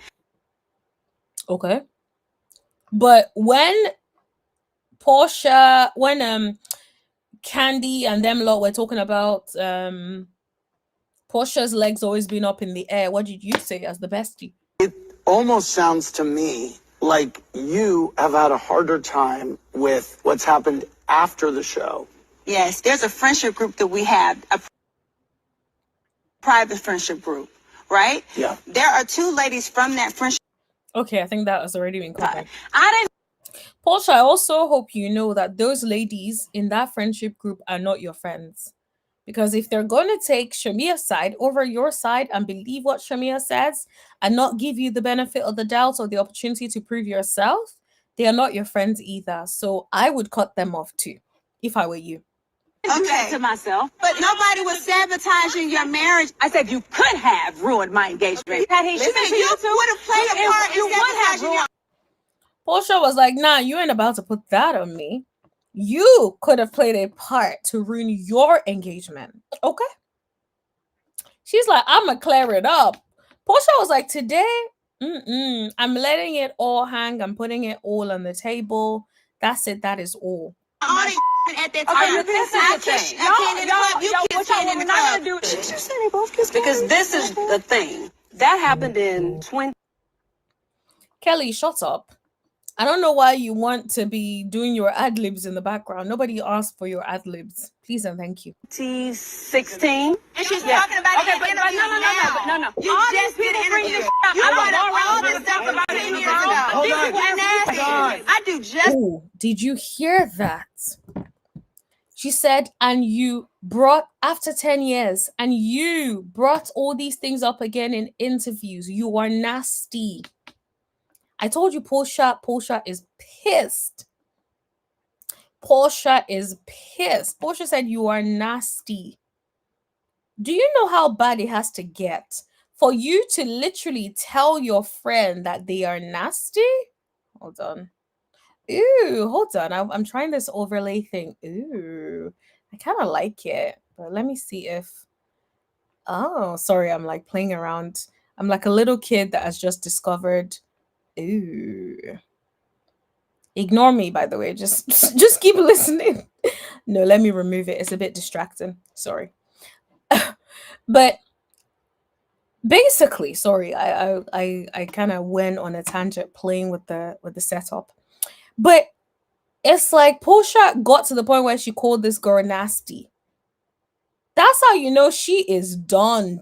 Okay. But when Porsha, when Candy and them lot were talking about Portia's legs always been up in the air, what did you say as the bestie? It almost sounds to me like you have had a harder time with what's happened after the show. Yes, there's a friendship group that we have, a private friendship group, right? Yeah. There are two ladies from that friendship. Okay, I think that has already been covered. I didn't. Porsha, I also hope you know that those ladies in that friendship group are not your friends. Because if they're going to take Shamea's side over your side and believe what Shamea says and not give you the benefit of the doubt or the opportunity to prove yourself, they are not your friends either. So I would cut them off too, if I were you. Okay. To myself. But nobody was sabotaging your marriage. I said you could have ruined my engagement. Had he Listen, you would have played a part in sabotaging your. Porsha was like, nah, you ain't about to put that on me. You could have played a part to ruin your engagement. Okay. She's like, I'm going to clear it up. Porsha was like, today, I'm letting it all hang. I'm putting it all on the table. That's it. That is all. At that time, because this is the thing that happened in 20. Kelly, shut up. I don't know why you want to be doing your ad libs in the background. Nobody asked for your ad libs. Please and thank you. 16. And she's talking about okay, but no. You all just did interviews. You brought up all this stuff about 10 years ago. I do just. Oh, did you hear that? She said, and you brought, after 10 years, and you brought all these things up again in interviews. You are nasty. I told you Porsha is pissed. Porsha is pissed. Porsha said you are nasty. Do you know how bad it has to get for you to literally tell your friend that they are nasty? Hold on. Ooh, hold on. I'm trying this overlay thing. Ooh, I kind of like it. But let me see if... Oh, sorry. I'm like playing around. I'm like a little kid that has just discovered... Ooh. Ignore me, by the way. Just keep listening. No, let me remove it. It's a bit distracting. Sorry. But basically, sorry, I kind of went on a tangent playing with the setup. But it's like Porsha got to the point where she called this girl nasty. That's how you know she is done.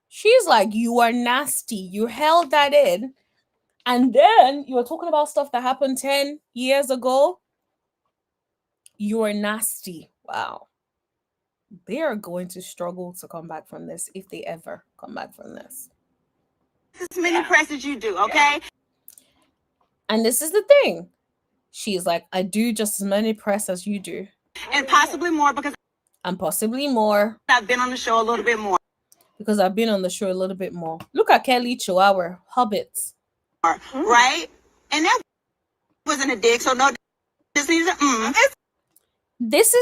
She's like, you are nasty. You held that in. And then you were talking about stuff that happened 10 years ago. You are nasty. Wow. They are going to struggle to come back from this if they ever come back from this. As many press as you do, okay? And this is the thing. She's like, I do just as many press as you do. And possibly more because... And possibly more. I've been on the show a little bit more. Because I've been on the show a little bit more. Look at Kelly Chihuahua, Hobbits. Right? And that wasn't a dig, so no... This is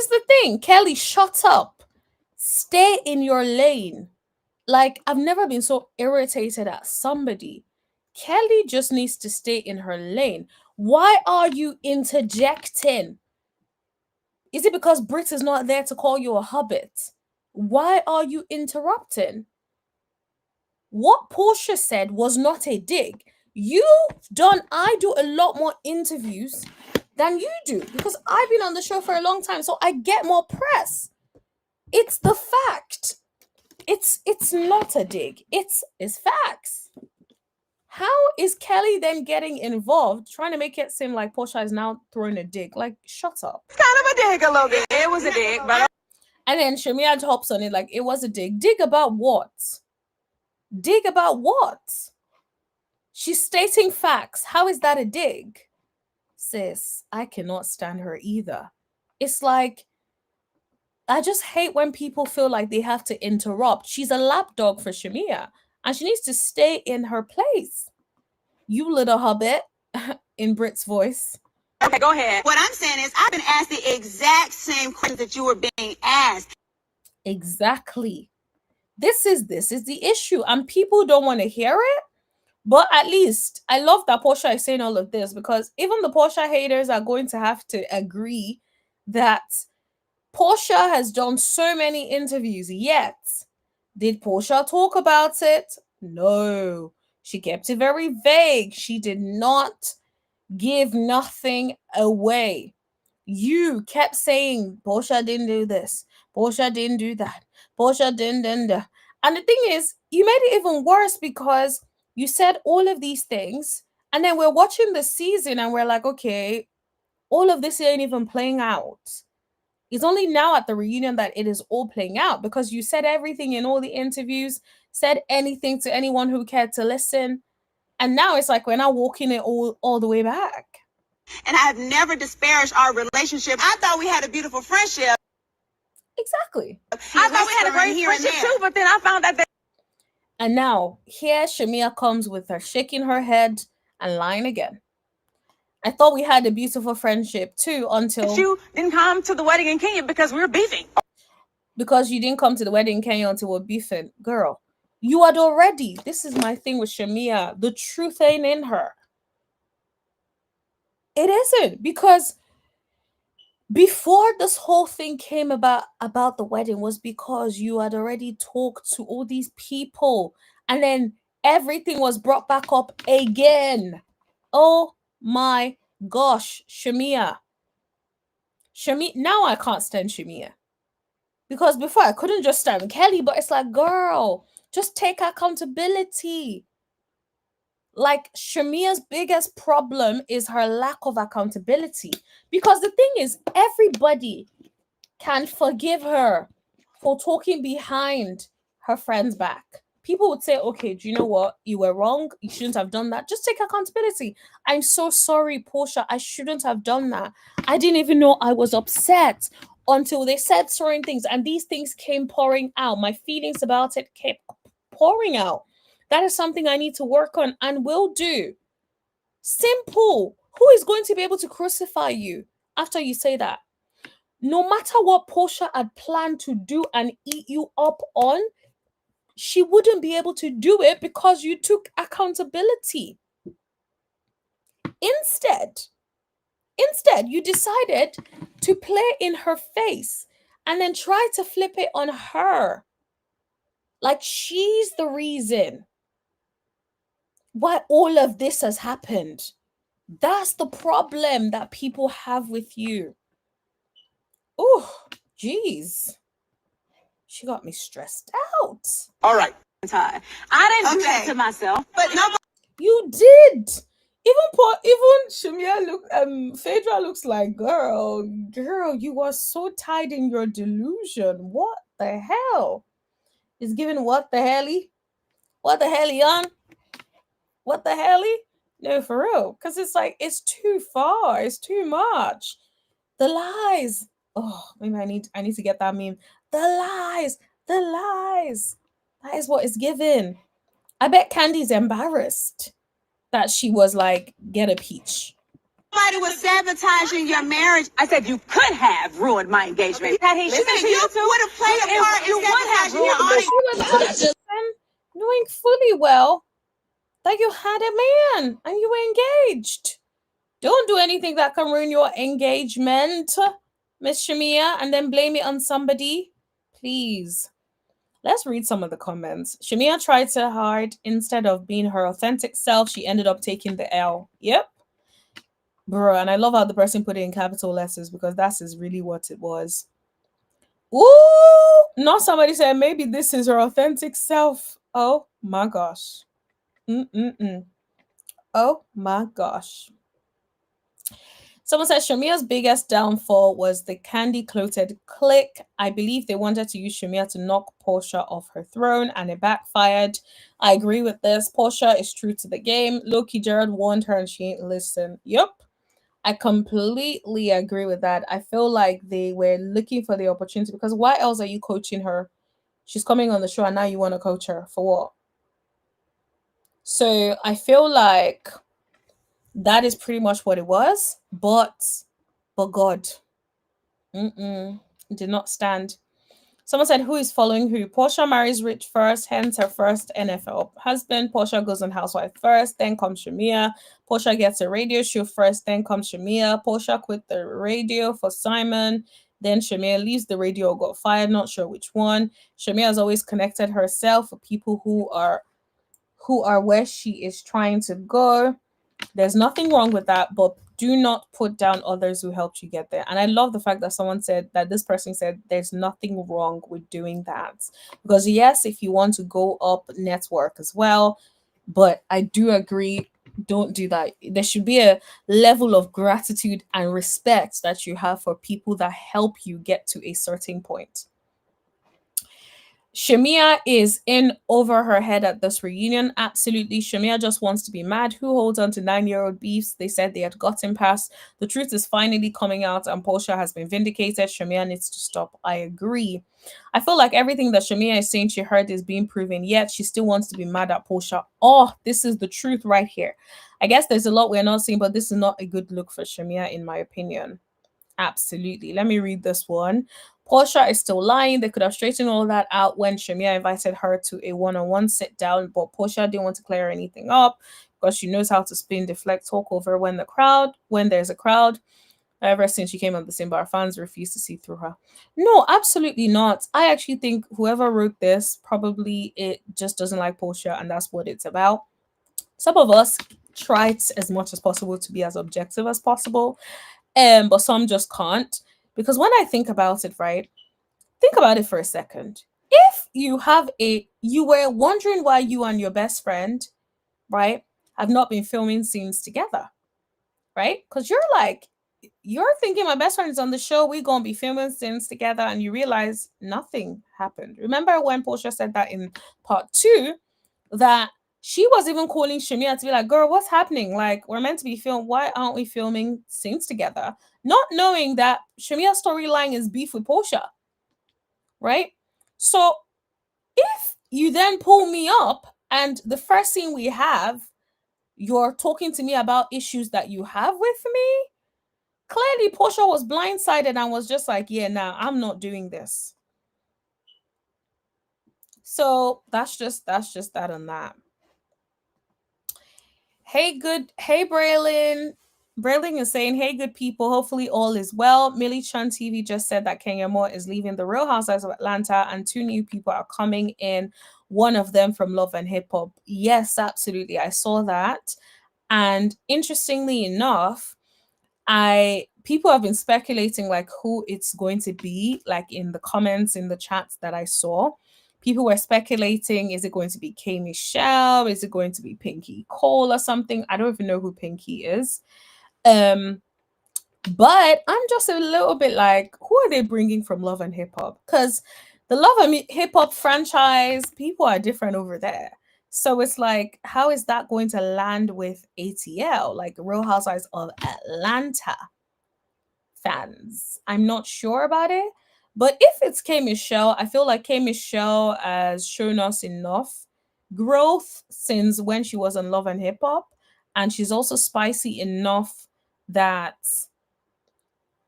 the thing. Kelly, shut up. Stay in your lane. Like, I've never been so irritated at somebody. Kelly just needs to stay in her lane. Why are you interjecting? Is it because Brit is not there to call you a hobbit? Why are you interrupting? What Porsha said was not a dig. I do a lot more interviews than you do because I've been on the show for a long time, so I get more press. It's the fact. It's not a dig. It's facts. How is Kelly then getting involved, trying to make it seem like Porsha is now throwing a dig? Like, shut up. It's kind of a dig a little bit. It was a dig, but And then Shamea hops on it like it was a dig. Dig about what? Dig about what? She's stating facts. How is that a dig? Sis, I cannot stand her either. It's like, I just hate when people feel like they have to interrupt. She's a lapdog for Shamea, and she needs to stay in her place. You little hobbit, in Brit's voice. okay, go ahead. What I'm saying is, I've been asked the exact same questions that you were being asked. Exactly. This is the issue, and people don't want to hear it. But at least I love that Porsha is saying all of this, because even the Porsha haters are going to have to agree that Porsha has done so many interviews, yet did Porsha talk about it? No. She kept it very vague. She did not give nothing away. You kept saying Porsha didn't do this, Porsha didn't do that, Porsha didn't. And the thing is, you made it even worse because you said all of these things, and then we're watching the season and we're like, okay, all of this ain't even playing out. It's only now at the reunion that it is all playing out, because you said everything in all the interviews, said anything to anyone who cared to listen. And now it's like we're now walking it all the way back. And I have never disparaged our relationship. I thought we had a beautiful friendship. Exactly. I thought we had a great friendship too, but then I found out that. And now here Shamea comes with her shaking her head and lying again. I thought we had a beautiful friendship too until You didn't come to the wedding in Kenya because we were beefing. Because you didn't come to the wedding in Kenya until we're beefing. Girl, you had already. This is my thing with Shamea. The truth ain't in her. It isn't, because before this whole thing came about the wedding was because you had already talked to all these people, and then everything was brought back up again. Oh my gosh, Shamea. Now I can't stand Shamea. Because before I couldn't just stand Kelly, but it's like, girl, just take accountability. Like, Shamea's biggest problem is her lack of accountability. Because the thing is, everybody can forgive her for talking behind her friend's back. People would say, okay, do you know what? You were wrong. You shouldn't have done that. Just take accountability. I'm so sorry, Porsha. I shouldn't have done that. I didn't even know I was upset until they said certain things, and these things came pouring out. My feelings about it kept pouring out. That is something I need to work on and will do. Simple. Who is going to be able to crucify you after you say that? No matter what Porsha had planned to do and eat you up on, she wouldn't be able to do it because you took accountability. Instead, you decided to play in her face and then try to flip it on her. Like she's the reason why all of this has happened. That's the problem that people have with you. Oh, jeez. She got me stressed out. All right. I didn't do that Okay. to myself. But nobody. You did. Even Shamea Phaedra looks like, girl, you are so tied in your delusion. What the hell? It's giving what the helly? What the helly on? What the helly? No, for real. Because it's like, it's too far. It's too much. The lies. Oh, maybe I need to get that meme. The lies. The lies. That is what it's given. I bet Candy's embarrassed that she was like, get a peach. Nobody was sabotaging your marriage. I said you could have ruined my engagement. Had he Listen, shouldn't you have would have played a part in you would have sabotaging your ruined She audience. was out knowing fully well that you had a man and you were engaged. Don't do anything that can ruin your engagement, Miss Shamea, and then blame it on somebody. Please. Let's read some of the comments. Shamea tried so hard. Instead of being her authentic self, she ended up taking the L. Yep. Bro, and I love how the person put it in capital letters because that's is really what it was. Ooh! Not somebody said maybe this is her authentic self. Oh my gosh. Oh my gosh. Someone says Shamea's biggest downfall was the candy cloted click. I believe they wanted to use Shamea to knock Porsha off her throne and it backfired. I agree with this. Porsha is true to the game. Loki Jared warned her and she ain't listen. Yup. I completely agree with that. I feel like they were looking for the opportunity because why else are you coaching her? She's coming on the show and now you want to coach her for what? So I feel like that is pretty much what it was. But God, did not stand. Someone said, who is following who? Porsha marries Rich first, hence her first NFL husband. Porsha goes on Housewife first, then comes Shamea. Porsha gets a radio show first, then comes Shamea. Porsha quit the radio for Simon. Then Shamea leaves the radio or got fired, not sure which one. Shamea has always connected herself with people who are where she is trying to go. There's nothing wrong with that, but do not put down others who helped you get there. And I love the fact that someone said that this person said there's nothing wrong with doing that. Because, yes, if you want to go up, network as well. But I do agree, don't do that. There should be a level of gratitude and respect that you have for people that help you get to a certain point. Shamea is in over her head at this reunion. Absolutely. Shamea just wants to be mad. Who holds on to 9-year-old beefs? They said they had gotten past. The truth is finally coming out and Porsha has been vindicated. Shamea needs to stop. I agree. I feel like everything that Shamea is saying she heard is being proven, yet she still wants to be mad at Porsha. Oh, this is the truth right here. I guess there's a lot we're not seeing, but this is not a good look for Shamea, in my opinion. Absolutely. Let me read this one. Porsha is still lying. They could have straightened all that out when Shamea invited her to a one-on-one sit down, but Porsha didn't want to clear anything up because she knows how to spin, deflect, talk over when there's a crowd. Ever since she came on the scene, but our fans refuse to see through her. No, absolutely not. I actually think whoever wrote this probably it just doesn't like Porsha, and that's what it's about. Some of us try as much as possible to be as objective as possible, but some just can't. Because when I think about it, right, think about it for a second. If you were wondering why you and your best friend, right, have not been filming scenes together, right? Because you're thinking my best friend is on the show, we're gonna be filming scenes together, and you realize nothing happened. Remember when Porsha said that in part 2, that she was even calling Shamea to be like, girl, what's happening? Like, we're meant to be filmed. Why aren't we filming scenes together? Not knowing that Shamea's storyline is beef with Porsha, right? So if you then pull me up and the first scene we have, you're talking to me about issues that you have with me, clearly Porsha was blindsided and was just like, yeah, nah, I'm not doing this. So that's just that on that. Hey, Braylon. Braylon is saying, hey, good people. Hopefully all is well. Millie Chan TV just said that Kenya Moore is leaving the Real Housewives of Atlanta and 2 new people are coming in. One of them from Love and Hip Hop. Yes, absolutely. I saw that. And interestingly enough, people have been speculating like who it's going to be, like in the comments, in the chats that I saw. People were speculating, is it going to be K Michelle? Is it going to be Pinky Cole or something? I don't even know who Pinky is. But I'm just a little bit like, who are they bringing from Love and Hip Hop? Because the Love and Hip Hop franchise, people are different over there. So it's like, how is that going to land with ATL, like Real Housewives of Atlanta fans? I'm not sure about it. But if it's K Michelle, I feel like K Michelle has shown us enough growth since when she was on Love and Hip Hop. And she's also spicy enough that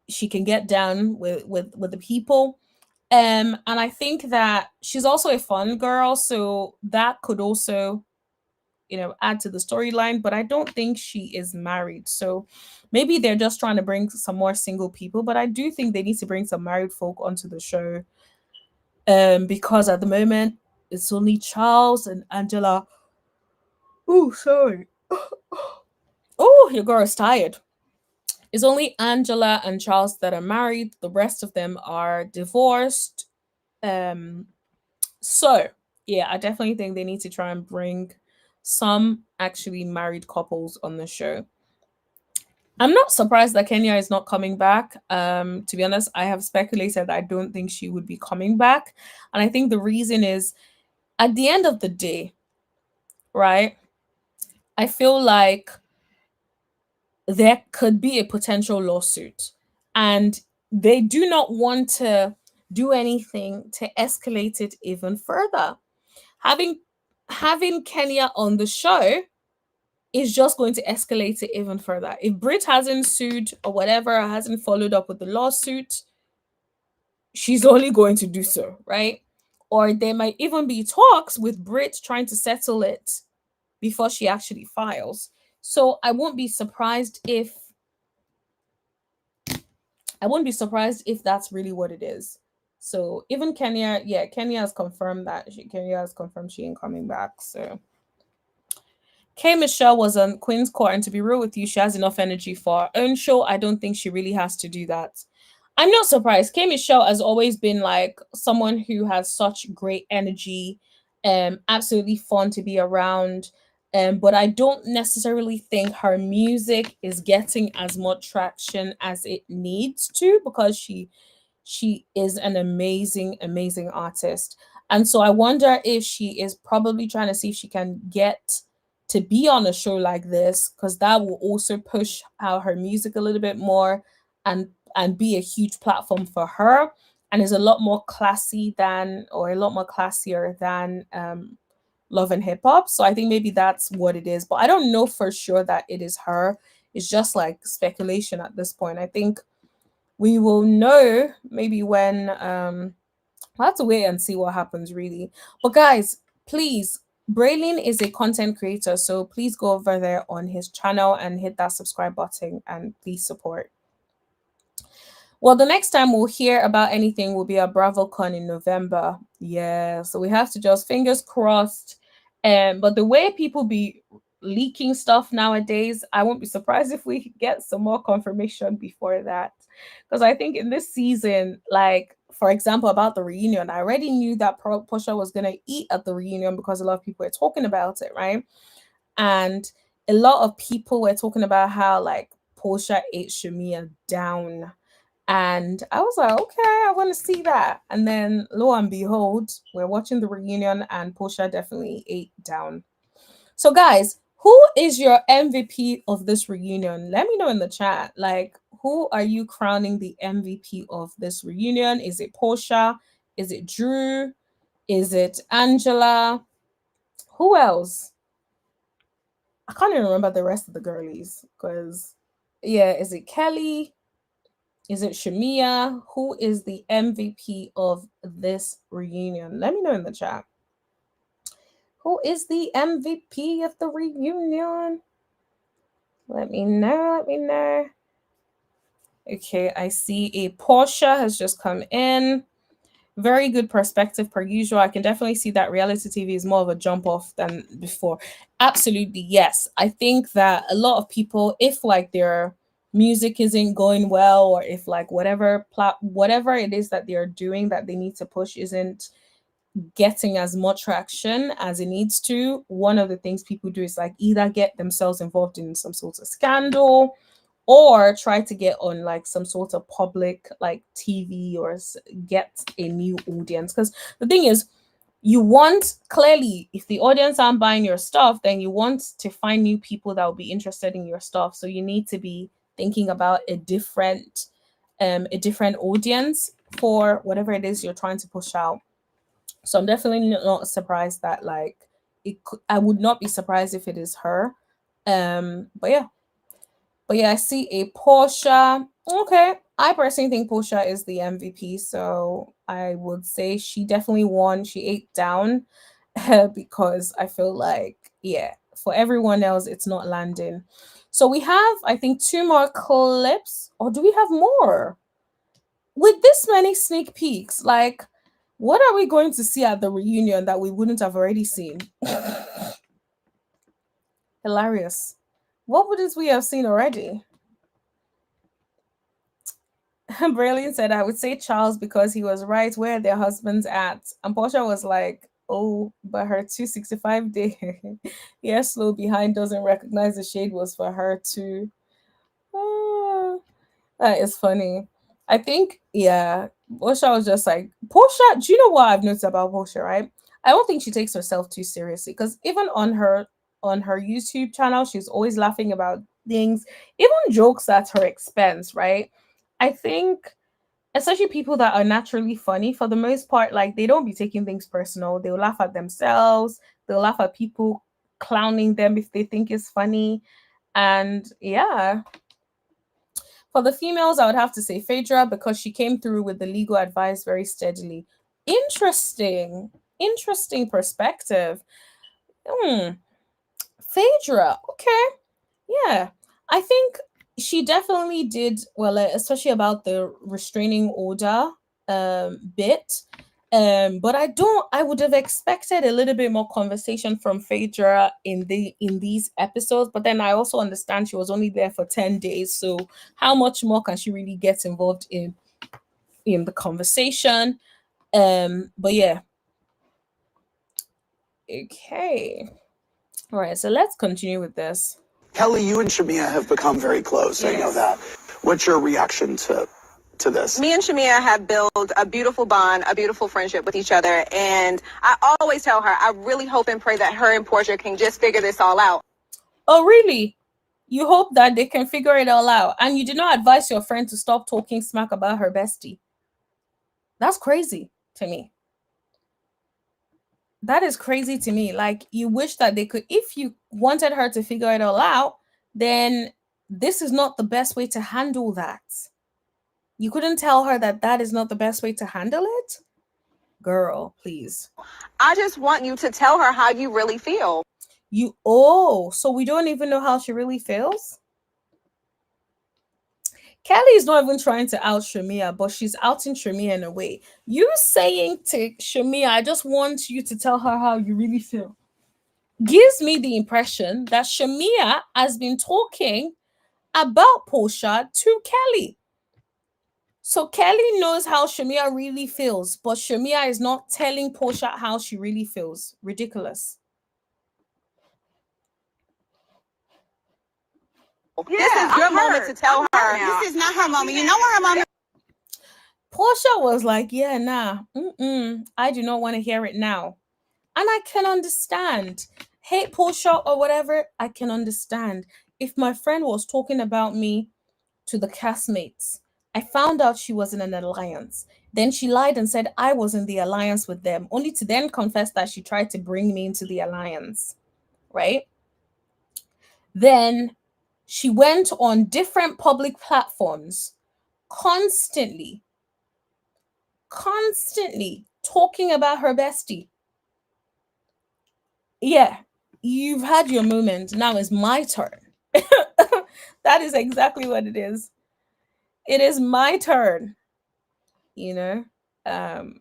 she can get down with the people. And I think that she's also a fun girl, so that could also, add to the storyline. But I don't think she is married, so maybe they're just trying to bring some more single people. But I do think they need to bring some married folk onto the show, because at the moment it's only Charles and Angela. Oh, sorry. Oh, your girl is tired. It's only Angela and Charles that are married. The rest of them are divorced. So yeah, I definitely think they need to try and bring some actually married couples on the show. I'm not surprised that Kenya is not coming back. To be honest, I have speculated that I don't think she would be coming back. And I think the reason is at the end of the day, right? I feel like there could be a potential lawsuit, and they do not want to do anything to escalate it even further. Having having Kenya on the show is just going to escalate it even further. If Brit hasn't sued or whatever, hasn't followed up with the lawsuit, she's only going to do so, right? Or there might even be talks with Brit trying to settle it before she actually files. So I wouldn't be surprised if that's really what it is. So even Kenya, yeah, Kenya has confirmed she ain't coming back. So K Michelle was on Queen's Court, and to be real with you, she has enough energy for her own show. I don't think she really has to do that. I'm not surprised. K Michelle has always been like someone who has such great energy, absolutely fun to be around. But I don't necessarily think her music is getting as much traction as it needs to, because she is an amazing, amazing artist. And so I wonder if she is probably trying to see if she can get to be on a show like this, because that will also push out her music a little bit more, and be a huge platform for her, and is a lot more classy than, or a lot more classier than Love and Hip Hop. So I think maybe that's what it is, but I don't know for sure that it is her. It's just like speculation at this point. I think we will know maybe when we'll have to wait and see what happens really. But guys, please, Braylon is a content creator, so please go over there on his channel and hit that subscribe button and please support. Well, the next time we'll hear about anything will be a BravoCon in November. Yeah, so we have to just fingers crossed. But the way people be leaking stuff nowadays, I won't be surprised if we get some more confirmation before that. Because I think in this season, like for example, about the reunion, I already knew that Porsha was gonna eat at the reunion because a lot of people were talking about it, right? And a lot of people were talking about how like Porsha ate Shamea down, and I was like, okay, I want to see that. And then lo and behold, we're watching the reunion and Porsha definitely ate down. So guys, who is your MVP of this reunion? Let me know in the chat. Like, who are you crowning the MVP of this reunion? Is it Porsha? Is it Drew? Is it Angela? Who else? I can't even remember the rest of the girlies, because yeah, is it Kelly? Is it Shamea? Who is the MVP of this reunion? Let me know in the chat. Who is the MVP of the reunion? Let me know. Let me know. Okay, I see a Porsha has just come in. Very good perspective per usual. I can definitely see that reality TV is more of a jump off than before. Absolutely, yes. I think that a lot of people, if like their music isn't going well, or if like whatever it is that they're doing that they need to push isn't getting as much traction as it needs to, one of the things people do is like either get themselves involved in some sort of scandal, or try to get on like some sort of public like TV, or get a new audience. Because the thing is, you want, clearly, if the audience aren't buying your stuff, then you want to find new people that will be interested in your stuff. So you need to be thinking about a different audience for whatever it is you're trying to push out. So I'm definitely not surprised that like I would not be surprised if it is her. But yeah. But yeah, I see a Porsha. Okay. I personally think Porsha is the MVP. So I would say she definitely won. She ate down because I feel like, yeah, for everyone else, it's not landing. So we have, I think, 2 more clips. Or do we have more? With this many sneak peeks, like, what are we going to see at the reunion that we wouldn't have already seen? Hilarious. What would we have seen already? Brilliant said, I would say Charles because he was right where their husband's at. And Porsha was like, Oh, but her 265 day yes, slow behind doesn't recognize the shade was for her too. Ah, that is funny. I think, yeah, Porsha was just like, Porsha, do you know what I've noticed about Porsha, right? I don't think she takes herself too seriously because even on her YouTube channel, she's always laughing about things, even jokes at her expense, right? I think especially people that are naturally funny for the most part, like they don't be taking things personal. They'll laugh at themselves, they'll laugh at people clowning them if they think it's funny. And yeah, for the females, I would have to say Phaedra because she came through with the legal advice very steadily. Interesting, interesting perspective. Hmm. Phaedra, okay. Yeah, I think she definitely did well, especially about the restraining order bit. But I would have expected a little bit more conversation from Phaedra in these episodes. But then I also understand she was only there for 10 days. So how much more can she really get involved in the conversation? But yeah. Okay. All right, so let's continue with this. Kelly, you and Shamea have become very close. I know that. What's your reaction to this? Me and Shamea have built a beautiful bond, a beautiful friendship with each other. And I always tell her, I really hope and pray that her and Porsha can just figure this all out. Oh, really? You hope that they can figure it all out, and you did not advise your friend to stop talking smack about her bestie. That's crazy to me. That is crazy to me. Like, you wish that they could, if you wanted her to figure it all out, then this is not the best way to handle that. You couldn't tell her that that is not the best way to handle it? Girl, please. I just want you to tell her how you really feel. So we don't even know how she really feels? Kelly is not even trying to out Shamea, but she's outing Shamea in a way. You saying to Shamea, I just want you to tell her how you really feel, gives me the impression that Shamea has been talking about Porsha to Kelly. So Kelly knows how Shamea really feels, but Shamea is not telling Porsha how she really feels. Ridiculous. This is your moment to tell her. This is not her moment. You know what her moment. Porsha was like, yeah, nah, I do not want to hear it now. And I can understand. Hate Porsha or whatever, I can understand. If my friend was talking about me to the castmates, I found out she was in an alliance. Then she lied and said I was in the alliance with them, only to then confess that she tried to bring me into the alliance, right? Then she went on different public platforms constantly talking about her bestie. Yeah, you've had your moment. Now it's my turn. That is exactly what it is. It is my turn, you know?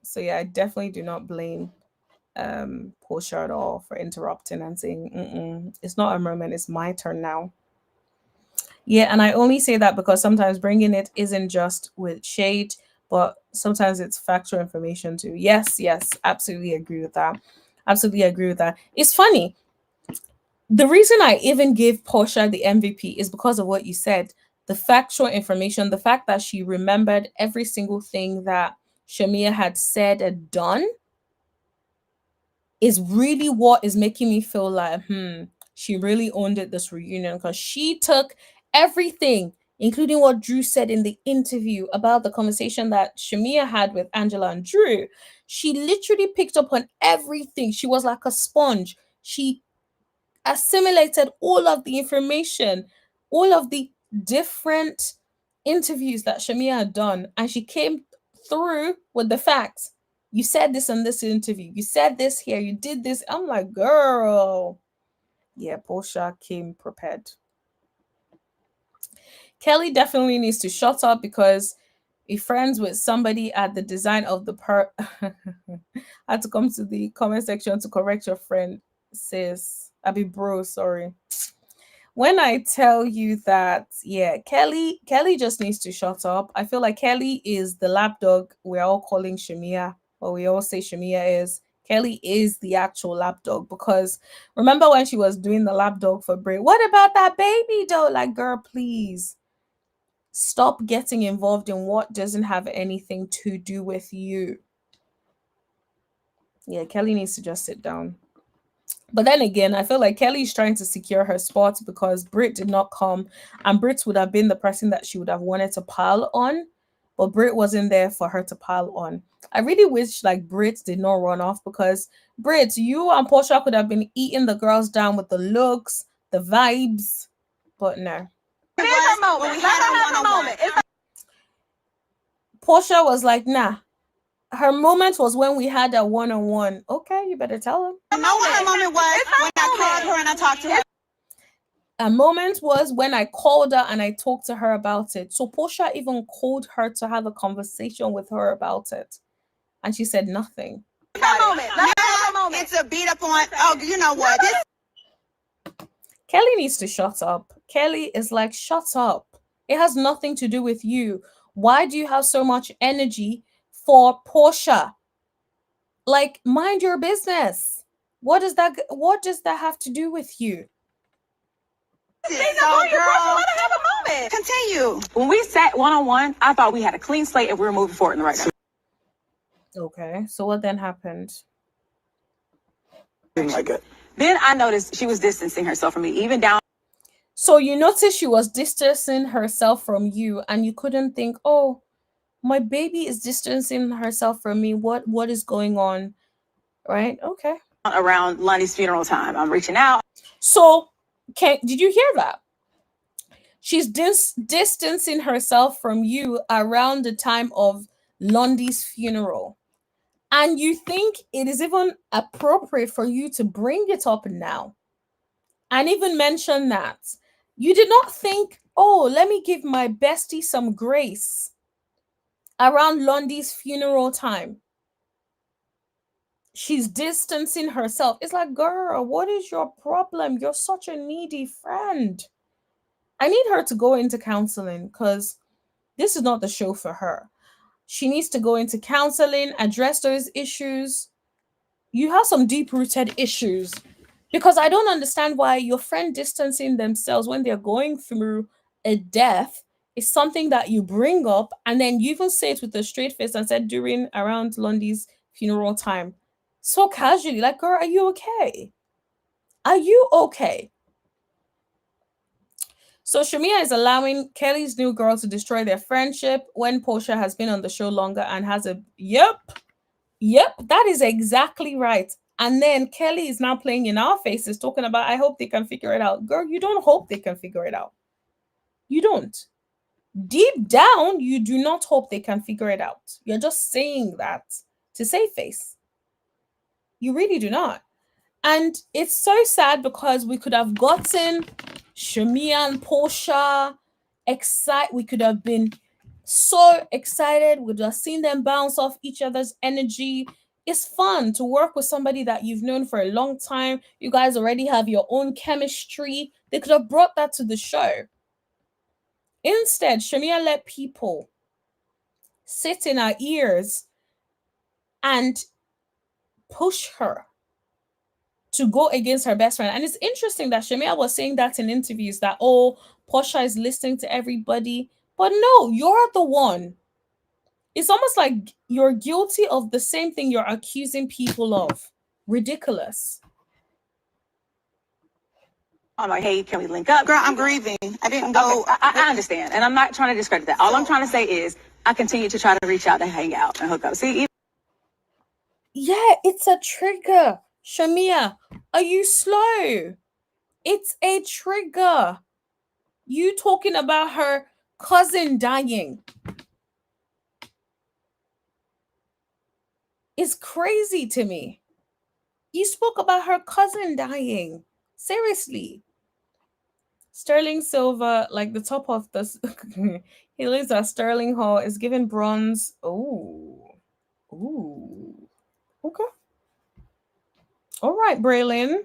So yeah, I definitely do not blame Porsha at all for interrupting and saying, it's not a moment, it's my turn now. Yeah, and I only say that because sometimes bringing it isn't just with shade, but sometimes it's factual information too. Yes, absolutely agree with that. Absolutely agree with that. It's funny. The reason I even gave Porsha the MVP is because of what you said. The factual information, the fact that she remembered every single thing that Shamea had said and done is really what is making me feel like, she really owned it this reunion because she took everything, including what Drew said in the interview about the conversation that Shamea had with Angela and Drew. She literally picked up on everything. She was like a sponge. She assimilated all of the information, all of the different interviews that Shamea had done, and she came through with the facts. You said this in this interview. You said this here. You did this. I'm like, girl. Yeah, Porsha came prepared. Kelly definitely needs to shut up because be friends with somebody at the design of the I had to come to the comment section to correct your friend, sis. Bro, sorry. When I tell you that, yeah, Kelly just needs to shut up. I feel like Kelly is the lapdog we're all calling Shamea, or we all say Shamea is. Kelly is the actual lapdog, because remember when she was doing the lapdog for Bray? What about that baby though? Like, girl, please stop getting involved in what doesn't have anything to do with you. Yeah, Kelly needs to just sit down. But then again, I feel like Kelly's trying to secure her spot because Brit did not come, and Brit would have been the person that she would have wanted to pile on, but Brit wasn't there for her to pile on. I really wish like Brit did not run off, because Brit, you and Porsha could have been eating the girls down with the looks, the vibes, but no. It is her moment. Let her have her moment. Porsha was like, nah. Her moment was when we had a one-on-one. Okay, you better tell him. You know what her moment was? When I called her and I talked to her. A moment was when I called her and I talked to her about it. So Porsha even called her to have a conversation with her about it. And she said nothing. Moment. Let her have her moment. It's a beat up on, oh, you know what? Kelly needs to shut up. Kelly is like, shut up. It has nothing to do with you. Why do you have so much energy for Porsha? Like, mind your business. What does that have to do with you? So, girl, let her have a moment. Continue. When we sat one-on-one, I thought we had a clean slate and we were moving forward in the right direction. Okay, so what then happened? Didn't like it. Then I noticed she was distancing herself from me, even down. So you noticed she was distancing herself from you, and you couldn't think, oh, my baby is distancing herself from me. What is going on? Right? Okay. Around Lonnie's funeral time, I'm reaching out. So, did you hear that? She's distancing herself from you around the time of Lundy's funeral. And you think it is even appropriate for you to bring it up now and even mention that. You did not think, oh, let me give my bestie some grace around Lundy's funeral time. She's distancing herself. It's like, girl, what is your problem? You're such a needy friend. I need her to go into counseling, because this is not the show for her. She needs to go into counseling, address those issues. You have some deep-rooted issues, because I don't understand why your friend distancing themselves when they're going through a death is something that you bring up, and then you even say it with a straight face and said during around Lundy's funeral time. So casually, like, girl, are you okay? Are you okay? So Shamea is allowing Kelly's new girl to destroy their friendship when Porsha has been on the show longer and has a yep, that is exactly right. And then Kelly is now playing in our faces, talking about, I hope they can figure it out. Girl, you don't hope they can figure it out. You don't. Deep down, you do not hope they can figure it out. You're just saying that to save face. You really do not. And it's so sad, because we could have gotten Shamea and Porsha we could have been so excited. We'd have seen them bounce off each other's energy. It's fun to work with somebody that you've known for a long time. You guys already have your own chemistry. They could have brought that to the show. Instead, Shamea let people sit in our ears and push her to go against her best friend. And it's interesting that Shamea was saying that in interviews, that, oh, Porsha is listening to everybody. But no, you're the one. It's almost like you're guilty of the same thing you're accusing people of. Ridiculous. I'm like, hey, can we link up? Girl, I'm grieving. I didn't go. Okay, I understand. And I'm not trying to discredit that. All I'm trying to say is I continue to try to reach out and hang out and hook up. See, yeah, it's a trigger. Shamea, are you slow? It's a trigger. You talking about her cousin dying. It's crazy to me. You spoke about her cousin dying. Seriously. Sterling Silver, like the top of this, he lives at Sterling Hall, is given bronze. Oh. Ooh. Okay. All right, Braylon.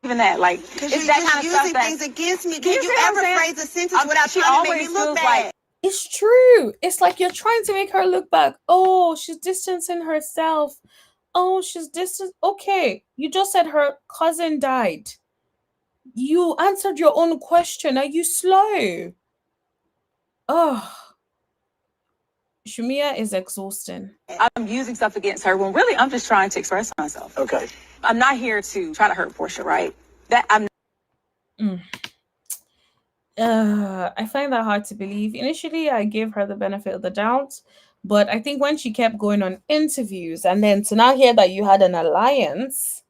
even that, like, Because it's you're that just kind of using stuff things that, against me. Do you Can you see what I'm ever saying? phrase a sentence without she trying to make always me look feels bad? like It's It's true. It's like you're trying to make her look back. Oh, she's distancing herself. Oh, she's distant. Okay, you just said her cousin died. You answered your own question. Are you slow? Oh, Shamea is exhausting. I'm using stuff against her when really I'm just trying to express myself. Okay. I'm not here to try to hurt Porsha, right? That I'm I find that hard to believe. Initially, I gave her the benefit of the doubt, but I think when she kept going on interviews and then to now hear that you had an alliance,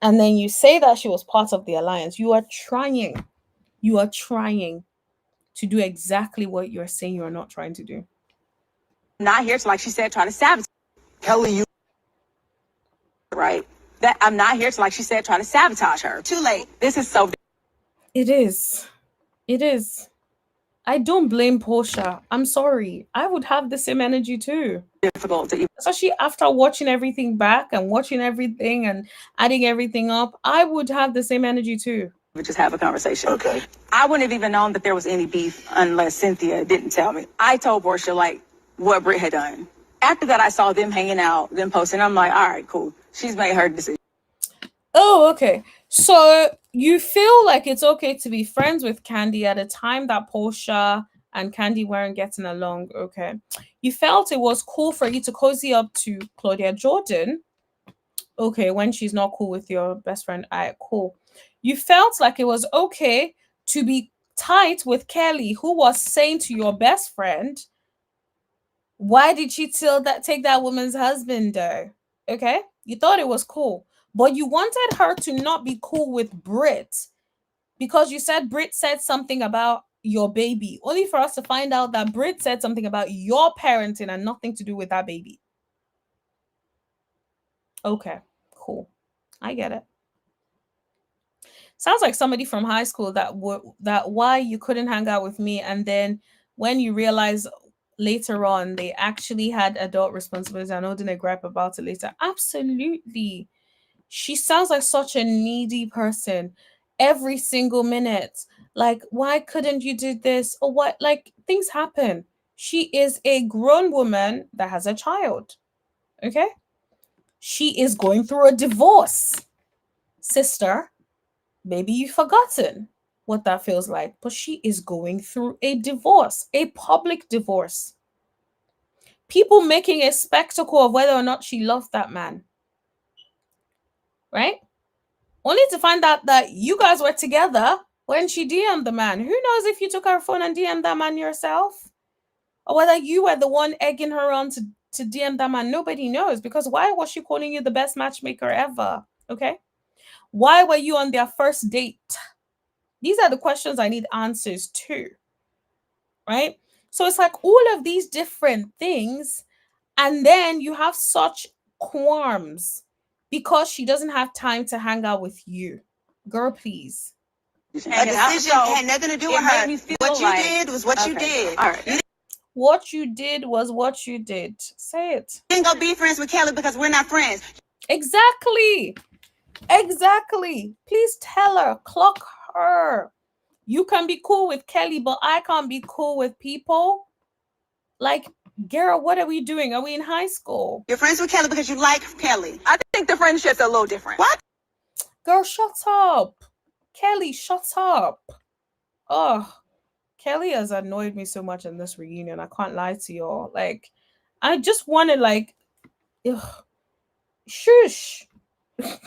and then you say that she was part of the alliance, you are trying to do exactly what you're saying you're not trying to do. not here to, like she said, try to sabotage, Kelly, you right? That I'm not here to, like she said, try to sabotage her. Too late. This is so It is. It is. I don't blame Porsha. I'm sorry. I would have the same energy too. difficult to even Especially after watching everything back and watching everything and adding everything up, I would have the same energy too. just have a conversation. okay? I wouldn't have even known that there was any beef unless Cynthia didn't tell me. I told Porsha like what Britt had done. After that, I saw them hanging out, them posting. I'm like, all right, cool. She's made her decision. Oh, okay. So you feel like it's okay to be friends with Candy at a time that Porsha and Candy weren't getting along. Okay. You felt it was cool for you to cozy up to Claudia Jordan. Okay, when she's not cool with your best friend. All right, cool. You felt like it was okay to be tight with Kelly, who was saying to your best friend, why did she take that woman's husband though? Okay. You thought it was cool. But you wanted her to not be cool with Brit because you said Brit said something about your baby, only for us to find out that Brit said something about your parenting and nothing to do with that baby. Okay, cool. I get it. Sounds like somebody from high school that why you couldn't hang out with me, and then when you realize later on they actually had adult responsibilities and holding a gripe about it later. Absolutely. She sounds like such a needy person every single minute. Like, why couldn't you do this? Or what? Like, things happen. She is a grown woman that has a child. Okay? She is going through a divorce. Sister, maybe you've forgotten what that feels like, but she is going through a divorce, a public divorce. People making a spectacle of whether or not she loved that man. Right? Only to find out that you guys were together when she DM'd the man. Who knows if you took her phone and DM'd that man yourself? Or whether you were the one egging her on to DM that man. Nobody knows, because why was she calling you the best matchmaker ever? Okay? Why were you on their first date? These are the questions I need answers to. Right? So it's like all of these different things, and then you have such qualms because she doesn't have time to hang out with you. Girl, please. A decision had nothing to do with her. What you did was what you did. All right. What you did was what you did. Say it. You didn't go be friends with Kelly because we're not friends. Exactly. Exactly. Please tell her, clock her. You can be cool with Kelly, but I can't be cool with people. Like, girl, what are we doing? Are we in high school? You're friends with Kelly because you like Kelly. I think the friendship's a little different. What? Girl, shut up. Kelly, shut up. Oh, Kelly has annoyed me so much in this reunion. I can't lie to y'all. Like, I just wanted, like, ugh, shush. I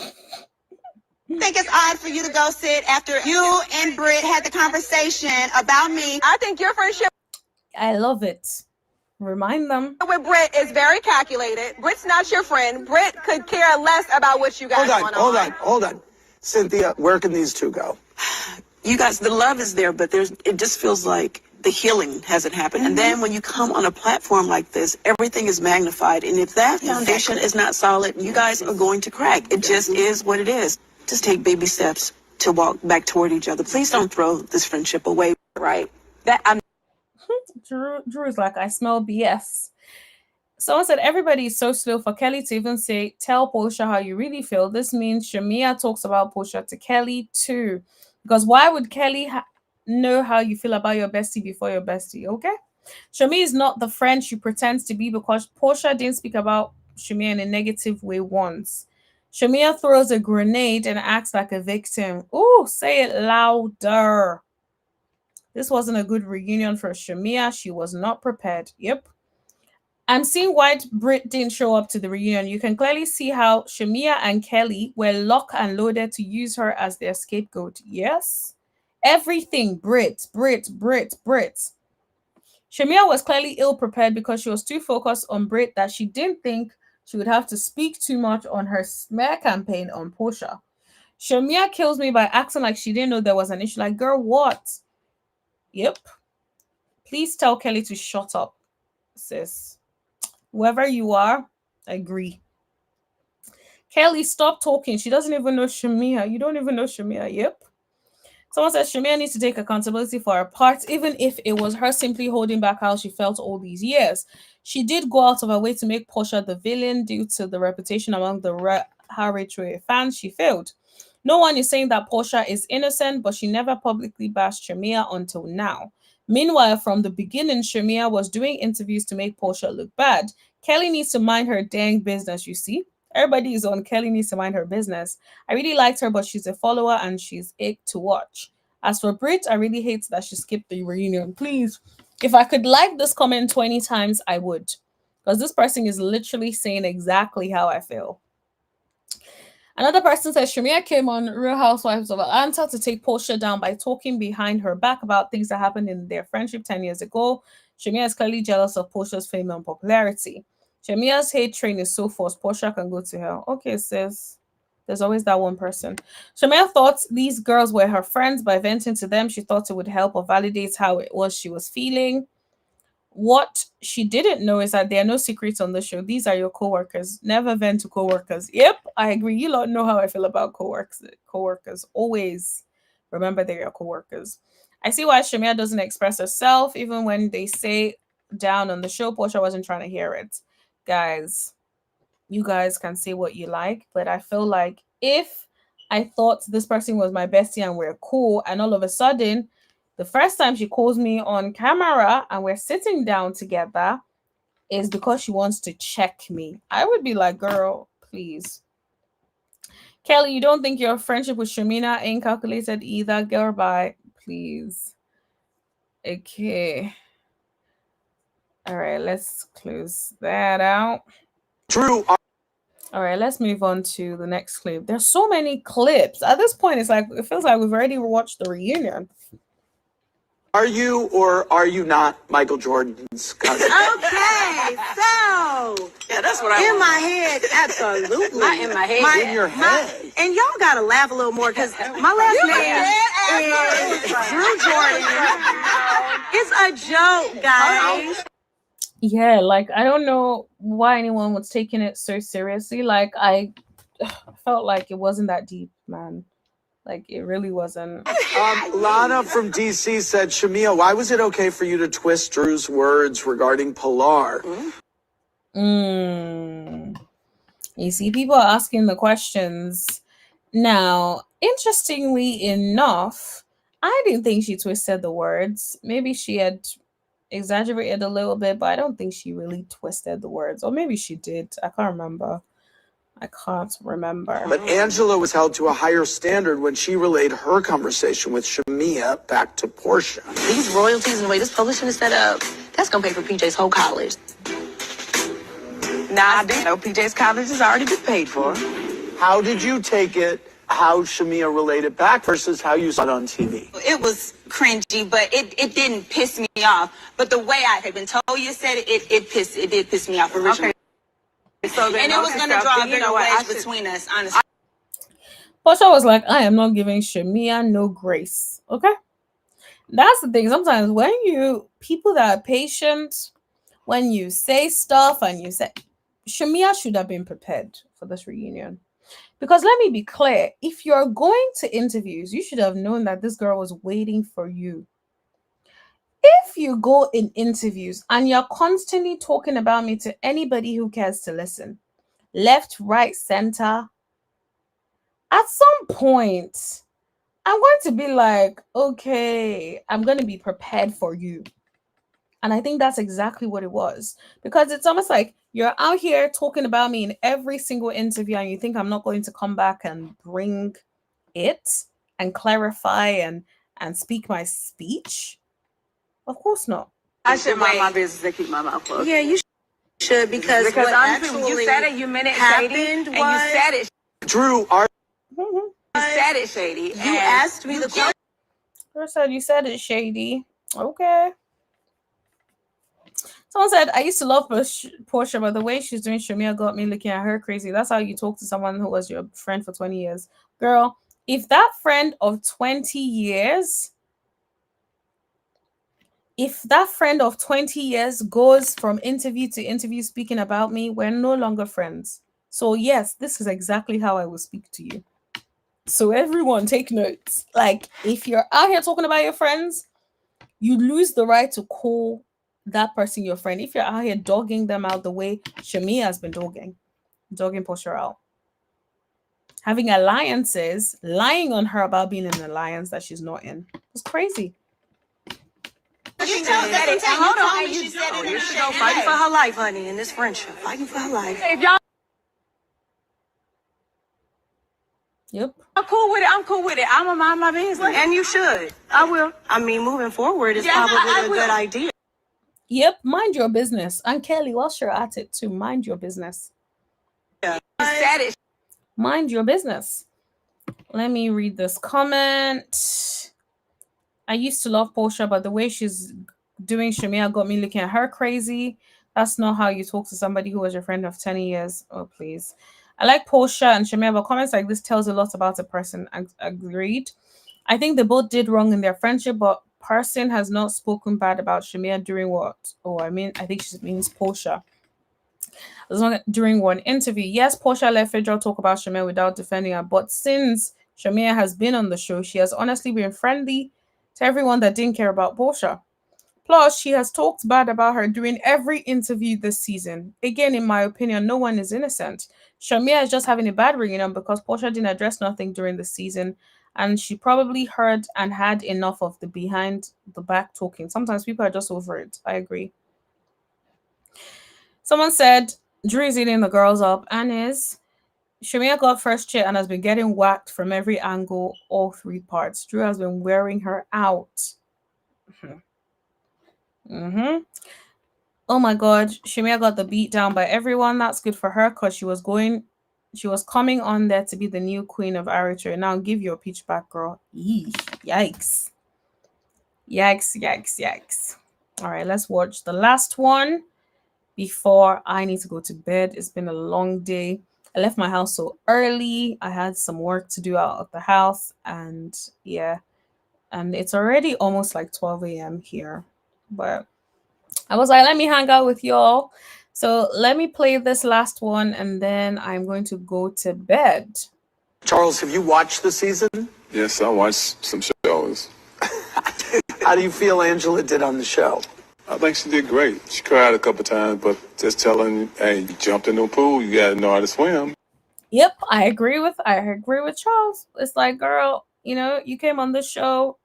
think it's odd for you to go sit after you and Britt had the conversation about me. I think your friendship I love it. Remind them. with Britt is very calculated. Britt's not your friend. Britt could care less about what you guys Hold on. Cynthia, where can these two go? You guys, the love is there, but it just feels like the healing hasn't happened. And then when you come on a platform like this, everything is magnified. And if that foundation is not solid, you guys are going to crack. It just is what it is. Just take baby steps to walk back toward each other. Please don't throw this friendship away. right? That I'm Drew is like, I smell BS. Someone said everybody is so slow for Kelly to even say, tell Porsha how you really feel. This means Shamea talks about Porsha to Kelly too. Because why would Kelly know how you feel about your bestie before your bestie, okay? Shamea is not the friend she pretends to be because Porsha didn't speak about Shamea in a negative way once. Shamea throws a grenade and acts like a victim. Ooh, say it louder. This wasn't a good reunion for Shamea. She was not prepared. Yep. I'm seeing why Brit didn't show up to the reunion. You can clearly see how Shamea and Kelly were locked and loaded to use her as their scapegoat. Yes. Everything Brit. Shamea was clearly ill prepared because she was too focused on Brit that she didn't think she would have to speak too much on her smear campaign on Porsha. Shamea kills me by acting like she didn't know there was an issue. Like, girl, what? Yep. Please tell Kelly to shut up, sis. Whoever you are, agree. Kelly, stop talking. She doesn't even know Shamea. You don't even know Shamea. Yep. Someone says Shamea needs to take accountability for her part, even if it was her simply holding back how she felt all these years. She did go out of her way to make Porsha the villain due to the reputation among the Rhoa fans. She failed. No one is saying that Porsha is innocent, but she never publicly bashed Shamea until now. Meanwhile, from the beginning, Shamea was doing interviews to make Porsha look bad. Kelly needs to mind her dang business, you see. Everybody is on Kelly needs to mind her business. I really liked her, but she's a follower and she's ick to watch. As for Brit, I really hate that she skipped the reunion. Please, if I could like this comment 20 times, I would. Because this person is literally saying exactly how I feel. Another person says Shamea came on Real Housewives of Atlanta to take Porsha down by talking behind her back about things that happened in their friendship 10 years ago. Shamea is clearly jealous of Porsha's fame and popularity. Shamea's hate train is so forced. Porsha can go to hell. Okay, sis. There's always that one person. Shamea thought these girls were her friends. By venting to them, she thought it would help or validate how it was she was feeling. What she didn't know is that there are no secrets on the show. These are your coworkers. Never vent to coworkers. Yep, I agree. You lot know how I feel about coworkers. Coworkers always remember they're your coworkers. I see why Shamea doesn't express herself, even when they say down on the show. Porsha wasn't trying to hear it, guys. You guys can say what you like, but I feel like if I thought this person was my bestie and we're cool, and all of a sudden the first time she calls me on camera and we're sitting down together is because she wants to check me, I would be like, girl, please. Kelly, you don't think your friendship with Shamina ain't calculated either? Girl, bye, please. Okay. All right, let's close that out. Drew, All right, let's move on to the next clip. There's so many clips. At this point, it's like it feels like we've already watched the reunion. are you or are you not Michael Jordan's cousin? Okay, so Yeah, that's what I in want. my head, absolutely. Not in my head. In your head. And y'all gotta laugh a little more because my last name is Drew Jordan. It's a joke, guys. Yeah, like I don't know why anyone was taking it so seriously. Like I felt like it wasn't that deep, man. Like it really wasn't. Lana from DC said, Shamea, why was it okay for you to twist Drew's words regarding Pilar? You see, people are asking the questions. Now, interestingly enough, I didn't think she twisted the words. Maybe she had exaggerated a little bit, but I don't think she really twisted the words. Or maybe she did. I can't remember. But Angela was held to a higher standard when she relayed her conversation with Shamea back to Porsha. These royalties and the way this publishing is set up, that's gonna pay for PJ's whole college. Now I do know PJ's college has already been paid for. How did you take it, how Shamea relayed it back versus how you saw it on TV? It was cringy, but it didn't piss me off. But the way I had been told you said it did piss me off originally. So then And it was okay, gonna so draw a then, you bigger know what, I wedge should- between us, honestly. Porsha was like, I am not giving Shamea no grace. Okay? That's the thing. Sometimes when people that are patient, when you say stuff and you say, Shamea should have been prepared for this reunion. Because let me be clear, if you're going to interviews, you should have known that this girl was waiting for you. If you go in interviews and you're constantly talking about me to anybody who cares to listen, left, right, center, at some point, I'm going to be like, okay, I'm going to be prepared for you. And I think that's exactly what it was. Because it's almost like you're out here talking about me in every single interview, and you think I'm not going to come back and bring it and clarify and speak my speech? Of course not. I should mind my business and keep my mouth closed. Yeah, you should because what honestly, when actually you said it, you meant it happened shady, and you was said it. Drew, Mhm. You said it shady. you and asked me the question. You said it's shady. Okay. Someone said, I used to love Porsha, but the way she's doing Shamea got me looking at her crazy. That's how you talk to someone who was your friend for 20 years. Girl, if that friend of 20 years, goes from interview to interview speaking about me, we're no longer friends. So yes, this is exactly how I will speak to you. So everyone take notes. Like, if you're out here talking about your friends, you lose the right to call that person your friend. If you're out here dogging them out the way Shamea has been dogging Porsha out, having alliances, lying on her about being in an alliance that she's not in, it's crazy. You said it. Hold on. You said Oh, it. here she go fighting for her life, honey, in this friendship. Fighting for her life. If y'all Yep. are cool with it, I'm cool with it. I'm gonna mind my business. And you should. I will. I mean, moving forward is Yes, probably I a will. good idea. Yep. Mind your business. And Kelly, whilst you're at it too, mind your business. You said it. Mind your business. Let me read this comment. I used to love Porsha, but the way she's doing Shamea got me looking at her crazy. That's not how you talk to somebody who was your friend of 10 years. Oh, please. I like Porsha and Shamea, but comments like this tells a lot about a person. Agreed. I think they both did wrong in their friendship, but person has not spoken bad about Shamea during what? Oh, I think she means Porsha. As long as during one interview, yes, Porsha let Fedra talk about Shamea without defending her, but since Shamea has been on the show, she has honestly been friendly to everyone that didn't care about Porsha. Plus, she has talked bad about her during every interview this season. Again, in my opinion, no one is innocent. Shamea is just having a bad ringing on because Porsha didn't address nothing during the season, and she probably heard and had enough of the behind the back talking. Sometimes people are just over it. I agree. Someone said Drew is eating the girls up and is. Shamea got first chair and has been getting whacked from every angle, all three parts. Drew has been wearing her out. Oh my god, Shamea got the beat down by everyone. That's good for her because she was coming on there to be the new queen of Eritrea. Now give your peach back, girl. Yikes. Yikes. All right, let's watch the last one before I need to go to bed. It's been a long day. I left my house so early. I had some work to do out of the house, and yeah, and it's already almost like 12 a.m. here. But I was like, let me hang out with y'all. So let me play this last one, and then I'm going to go to bed. Charles, have you watched the season? Yes, I watched some shows. How do you feel Angela did on the show? I think she did great. She cried a couple times, but just telling, hey, you jumped in the pool, you gotta know how to swim. Yep, I agree with Charles. It's like, girl, you came on the show.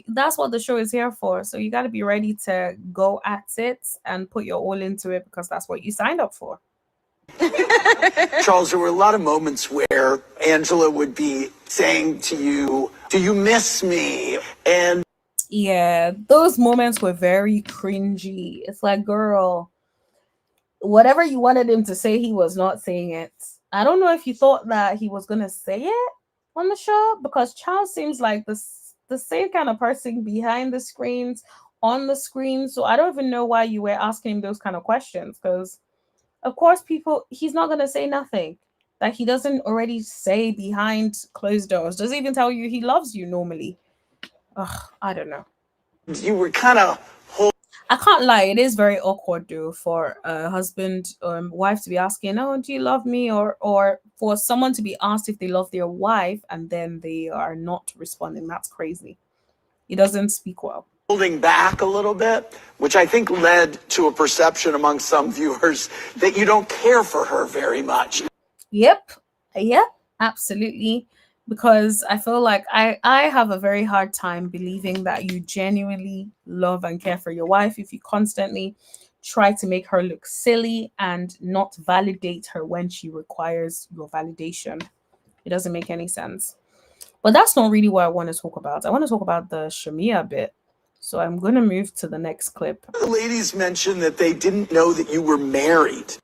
That's what the show is here for. So you got to be ready to go at it and put your all into it because that's what you signed up for. Charles, there were a lot of moments where Angela would be saying to you, do you miss me? And yeah, those moments were very cringy. It's like, girl, whatever you wanted him to say, he was not saying it. I don't know if you thought that he was going to say it on the show because Charles seems like the same kind of person behind the screens, on the screen. So I don't even know why you were asking him those kind of questions because, of course, he's not going to say nothing that he doesn't already say behind closed doors. Doesn't even tell you he loves you normally. Ugh, I don't know. you were kind of I can't lie, it is very awkward though for a husband or wife to be asking, "Oh, do you love me?" or for someone to be asked if they love their wife and then they are not responding. That's crazy. He doesn't speak well. holding back a little bit, which I think led to a perception among some viewers that you don't care for her very much. Yep, absolutely. because I feel like I have a very hard time believing that you genuinely love and care for your wife if you constantly try to make her look silly and not validate her when she requires your validation. It doesn't make any sense. But that's not really what I want to talk about. I want to talk about the Shamea bit. So I'm going to move to the next clip. The ladies mentioned that they didn't know that you were married.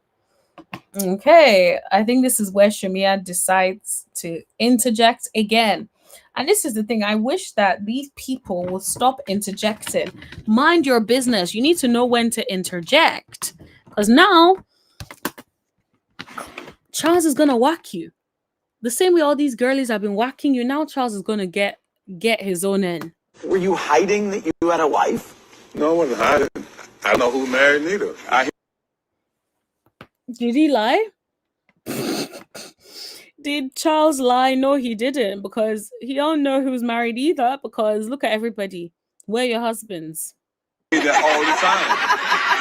Okay, I think this is where Shamea decides to interject again. And this is the thing. I wish that these people will stop interjecting. Mind your business. You need to know when to interject. Because now, Charles is going to whack you. The same way all these girlies have been whacking you. Now Charles is going to get his own end. Were you hiding that you had a wife? No, I wasn't hiding. I don't know who married neither. Did he lie? Did Charles lie? No, he didn't, because he don't know who's married either, because look at everybody. Where are your husbands? hear that all the time.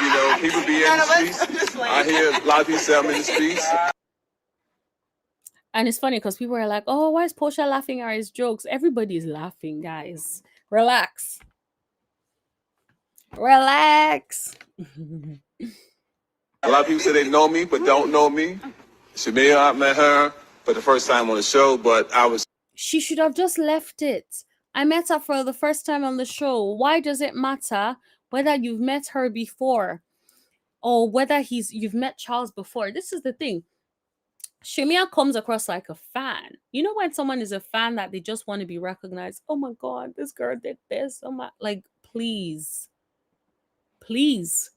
You know, people be in the streets. I hear a lot of people say I'm in the streets. And it's funny because people are like, oh, why is Porsha laughing at his jokes? Everybody's laughing, guys. Relax. Relax. A lot of people say they know me, but don't know me. Shamea, I met her for the first time on the show, but She should have just left it. I met her for the first time on the show. Why does it matter whether you've met her before or whether you've met Charles before? This is the thing. Shamea comes across like a fan. You know when someone is a fan that they just want to be recognized? Oh my God, this girl did this. Oh my, like, please. Please.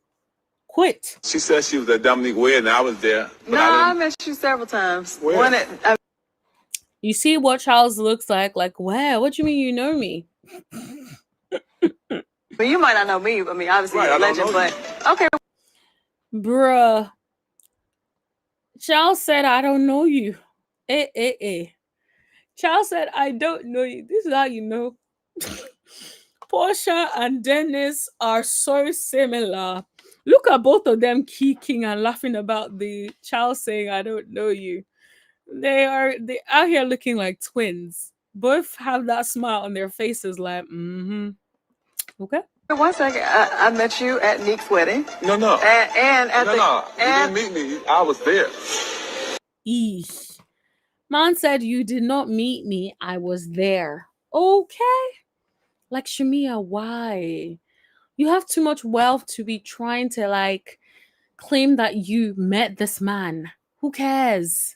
Quit. She said she was at Dominique wedding. I was there. No, I met you several times. Where? You see what Charles looks like? Like, where? What do you mean you know me? But you might not know me. I mean, obviously Right, you're a I don't legend, know but okay. Bruh. Charles said, I don't know you. Charles said, I don't know you. This is how you know. Porsha and Dennis are so similar. Look at both of them kicking and laughing about the Charles saying, I don't know you. They out here looking like twins. Both have that smile on their faces like, okay. 1 second, I met you at Nick's wedding. No. And at You didn't meet me. I was there. Eesh. Man said you did not meet me. I was there. Okay. Like, Shamea, why? You have too much wealth to be trying to like claim that you met this man. Who cares?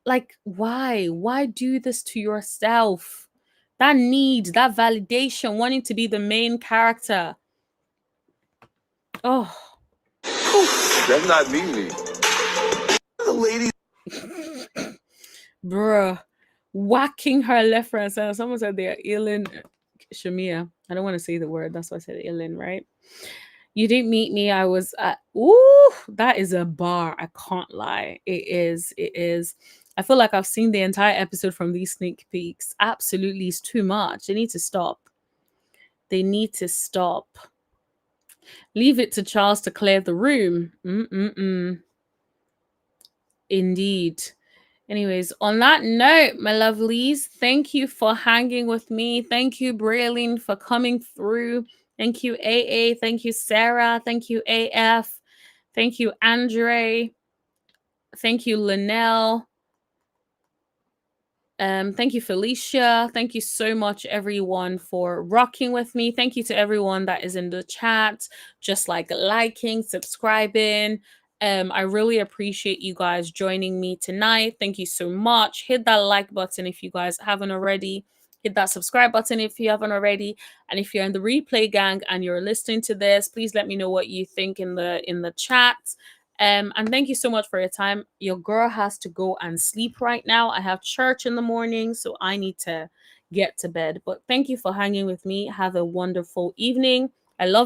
Like, why? Why do this to yourself? That need, that validation, wanting to be the main character. Oh. That's not me. The ladies. Bruh. Whacking her left and center. Someone said they are illin Shamea. I don't want to say the word. That's why I said illin, right? You didn't meet me. I was at, ooh, that is a bar. I can't lie. It is. I feel like I've seen the entire episode from these sneak peeks. Absolutely, it's too much. They need to stop. Leave it to Charles to clear the room. Indeed. Anyways, on that note, my lovelies, thank you for hanging with me. Thank you, Braylene, for coming through. Thank you, AA. Thank you, Sarah. Thank you, AF. Thank you, Andre. Thank you, Linnell. Thank you, Felicia. Thank you so much, everyone, for rocking with me. Thank you to everyone that is in the chat, just like liking, subscribing. I really appreciate you guys joining me tonight. Thank you so much. Hit that like button if you guys haven't already. Hit that subscribe button if you haven't already. And if you're in the replay gang and you're listening to this, please let me know what you think in the chat. And thank you so much for your time. Your girl has to go and sleep right now. I have church in the morning, so I need to get to bed. But thank you for hanging with me. Have a wonderful evening. I love